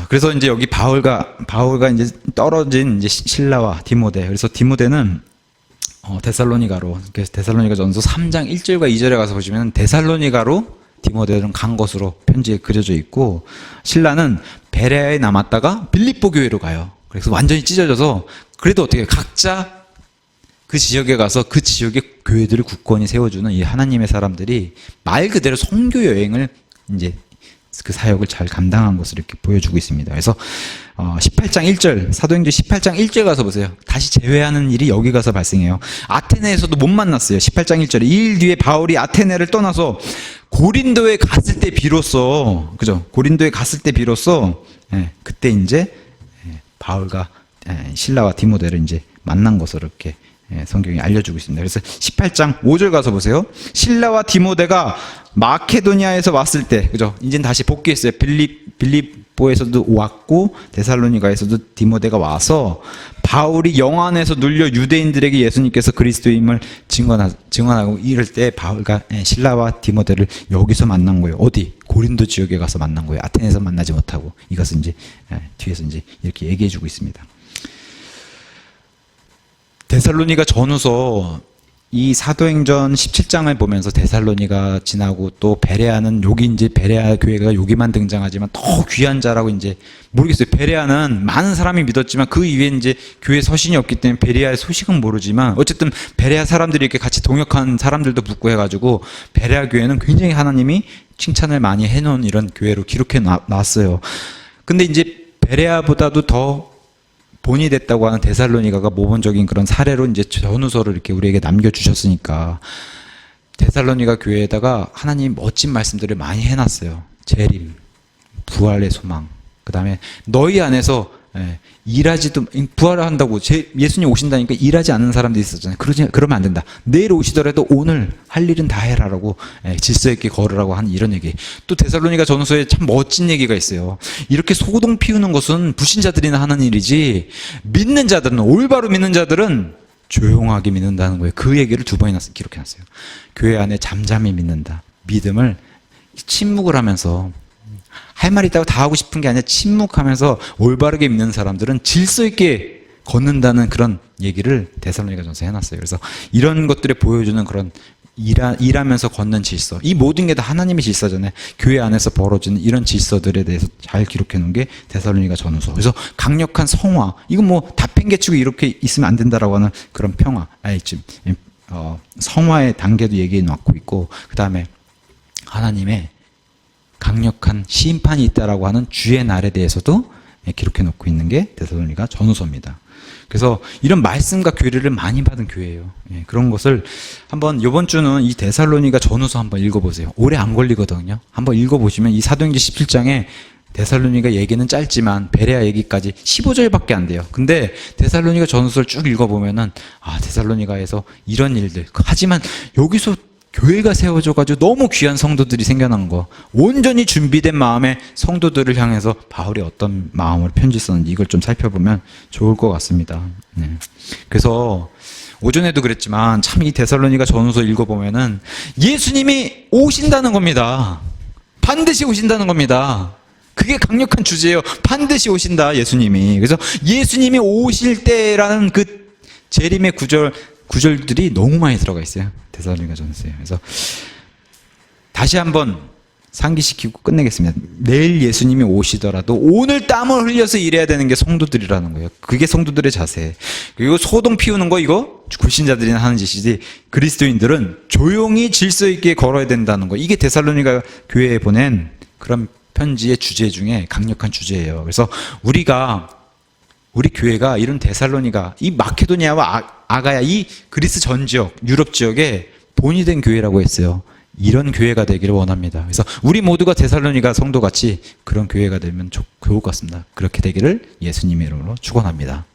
A: 그래서 이제 여기 바울과 이제 떨어진 이제 실라와 디모데. 그래서 디모데는 데살로니가로, 데살로니가전서 3장 1절과 2절에 가서 보시면 데살로니가로 디모데는 간 것으로 편지에 그려져 있고, 신라는 베레아에 남았다가 빌립보 교회로 가요. 그래서 완전히 찢어져서 그래도 어떻게 각자 그 지역에 가서 그 지역의 교회들을 굳건히 세워주는 이 하나님의 사람들이 말 그대로 선교 여행을 이제 그 사역을 잘 감당한 것을 이렇게 보여주고 있습니다. 그래서 18장 1절, 사도행전 18장 1절 가서 보세요. 다시 재회하는 일이 여기 가서 발생해요. 아테네에서도 못 만났어요. 18장 1절에 2일 뒤에 바울이 아테네를 떠나서 고린도에 갔을 때 비로소, 그죠? 고린도에 갔을 때 비로소 그때 이제 바울과 실라와 디모데를 이제 만난 것으로 이렇게 성경이 알려주고 있습니다. 그래서 18장 5절 가서 보세요. 신라와 디모데가 마케도니아에서 왔을 때, 그죠? 이젠 다시 복귀했어요. 빌립보에서도 왔고 데살로니가에서도 디모데가 와서 바울이 영안에서 눌려 유대인들에게 예수님께서 그리스도임을 증언하고 이럴 때 바울과 신라와 디모데를 여기서 만난 거예요. 어디? 고린도 지역에 가서 만난 거예요. 아테네에서 만나지 못하고. 이것은 이제 뒤에서 이제 이렇게 얘기해주고 있습니다. 데살로니가 전후서 이 사도행전 17장을 보면서 데살로니가 지나고 또 베레아는 여기 이제 베레아 교회가 여기만 등장하지만 더 귀한 자라고 이제 모르겠어요. 베레아는 많은 사람이 믿었지만 그 이후에 이제 교회 서신이 없기 때문에 베레아의 소식은 모르지만 어쨌든 베레아 사람들이 이렇게 같이 동역한 사람들도 붙고 해가지고 베레아 교회는 굉장히 하나님이 칭찬을 많이 해놓은 이런 교회로 기록해 놨어요. 근데 이제 베레아보다도 더 본이 됐다고 하는 데살로니가가 모범적인 그런 사례로 이제 전후서를 이렇게 우리에게 남겨주셨으니까 데살로니가 교회에다가 하나님 멋진 말씀들을 많이 해놨어요. 재림, 부활의 소망, 그 다음에 너희 안에서 일하지도 부활을 한다고 예수님 오신다니까 일하지 않는 사람들이 있었잖아요. 그러면 안 된다. 내일 오시더라도 오늘 할 일은 다 해라라고 질서 있게 걸으라고 하는 이런 얘기. 또 데살로니가 전서에 참 멋진 얘기가 있어요. 이렇게 소동 피우는 것은 불신자들이나 하는 일이지 믿는 자들은 올바로 믿는 자들은 조용하게 믿는다는 거예요. 그 얘기를 2번이나 기록해놨어요. 교회 안에 잠잠히 믿는다. 믿음을 침묵을 하면서 할 말이 있다고 다 하고 싶은 게 아니라 침묵하면서 올바르게 믿는 사람들은 질서 있게 걷는다는 그런 얘기를 데살로니가전서에 해놨어요. 그래서 이런 것들을 보여주는 그런 일하면서 걷는 질서, 이 모든 게 다 하나님의 질서잖아요. 교회 안에서 벌어지는 이런 질서들에 대해서 잘 기록해 놓은 게 데살로니가전서. 그래서 강력한 성화, 이건 뭐 다팽개치고 이렇게 있으면 안 된다라고 하는 그런 평화, 성화의 단계도 얘기해 놓고 있고, 그 다음에 하나님의 강력한 심판이 있다라고 하는 주의 날에 대해서도 기록해 놓고 있는 게 데살로니가 전후서입니다. 그래서 이런 말씀과 교리를 많이 받은 교회예요. 그런 것을 한번 이번 주는 이 데살로니가 전후서 한번 읽어보세요. 오래 안 걸리거든요. 한번 읽어보시면 이 사도행전 17장에 데살로니가 얘기는 짧지만 베레아 얘기까지 15절밖에 안 돼요. 근데 데살로니가 전후서를 쭉 읽어보면은 데살로니가에서 이런 일들, 하지만 여기서 교회가 세워져가지고 너무 귀한 성도들이 생겨난 거, 온전히 준비된 마음의 성도들을 향해서 바울이 어떤 마음으로 편지 썼는지 이걸 좀 살펴보면 좋을 것 같습니다. 그래서 오전에도 그랬지만 참 이 데살로니가 전후서 읽어보면은 예수님이 오신다는 겁니다. 반드시 오신다는 겁니다. 그게 강력한 주제예요. 반드시 오신다, 예수님이. 그래서 예수님이 오실 때라는 그 재림의 구절들이 너무 많이 들어가 있어요. 데살로니가전서에. 그래서 다시 한번 상기시키고 끝내겠습니다. 내일 예수님이 오시더라도 오늘 땀을 흘려서 일해야 되는 게 성도들이라는 거예요. 그게 성도들의 자세. 그리고 소동 피우는 거 이거 불신자들이나 하는 짓이지, 그리스도인들은 조용히 질서 있게 걸어야 된다는 거. 이게 데살로니가 교회에 보낸 그런 편지의 주제 중에 강력한 주제예요. 그래서 우리 교회가 이런 데살로니가, 이 마케도니아와 아가야, 이 그리스 전 지역, 유럽 지역에 본이 된 교회라고 했어요. 이런 교회가 되기를 원합니다. 그래서 우리 모두가 데살로니가 성도같이 그런 교회가 되면 좋을 것 같습니다. 그렇게 되기를 예수님의 이름으로 축원합니다.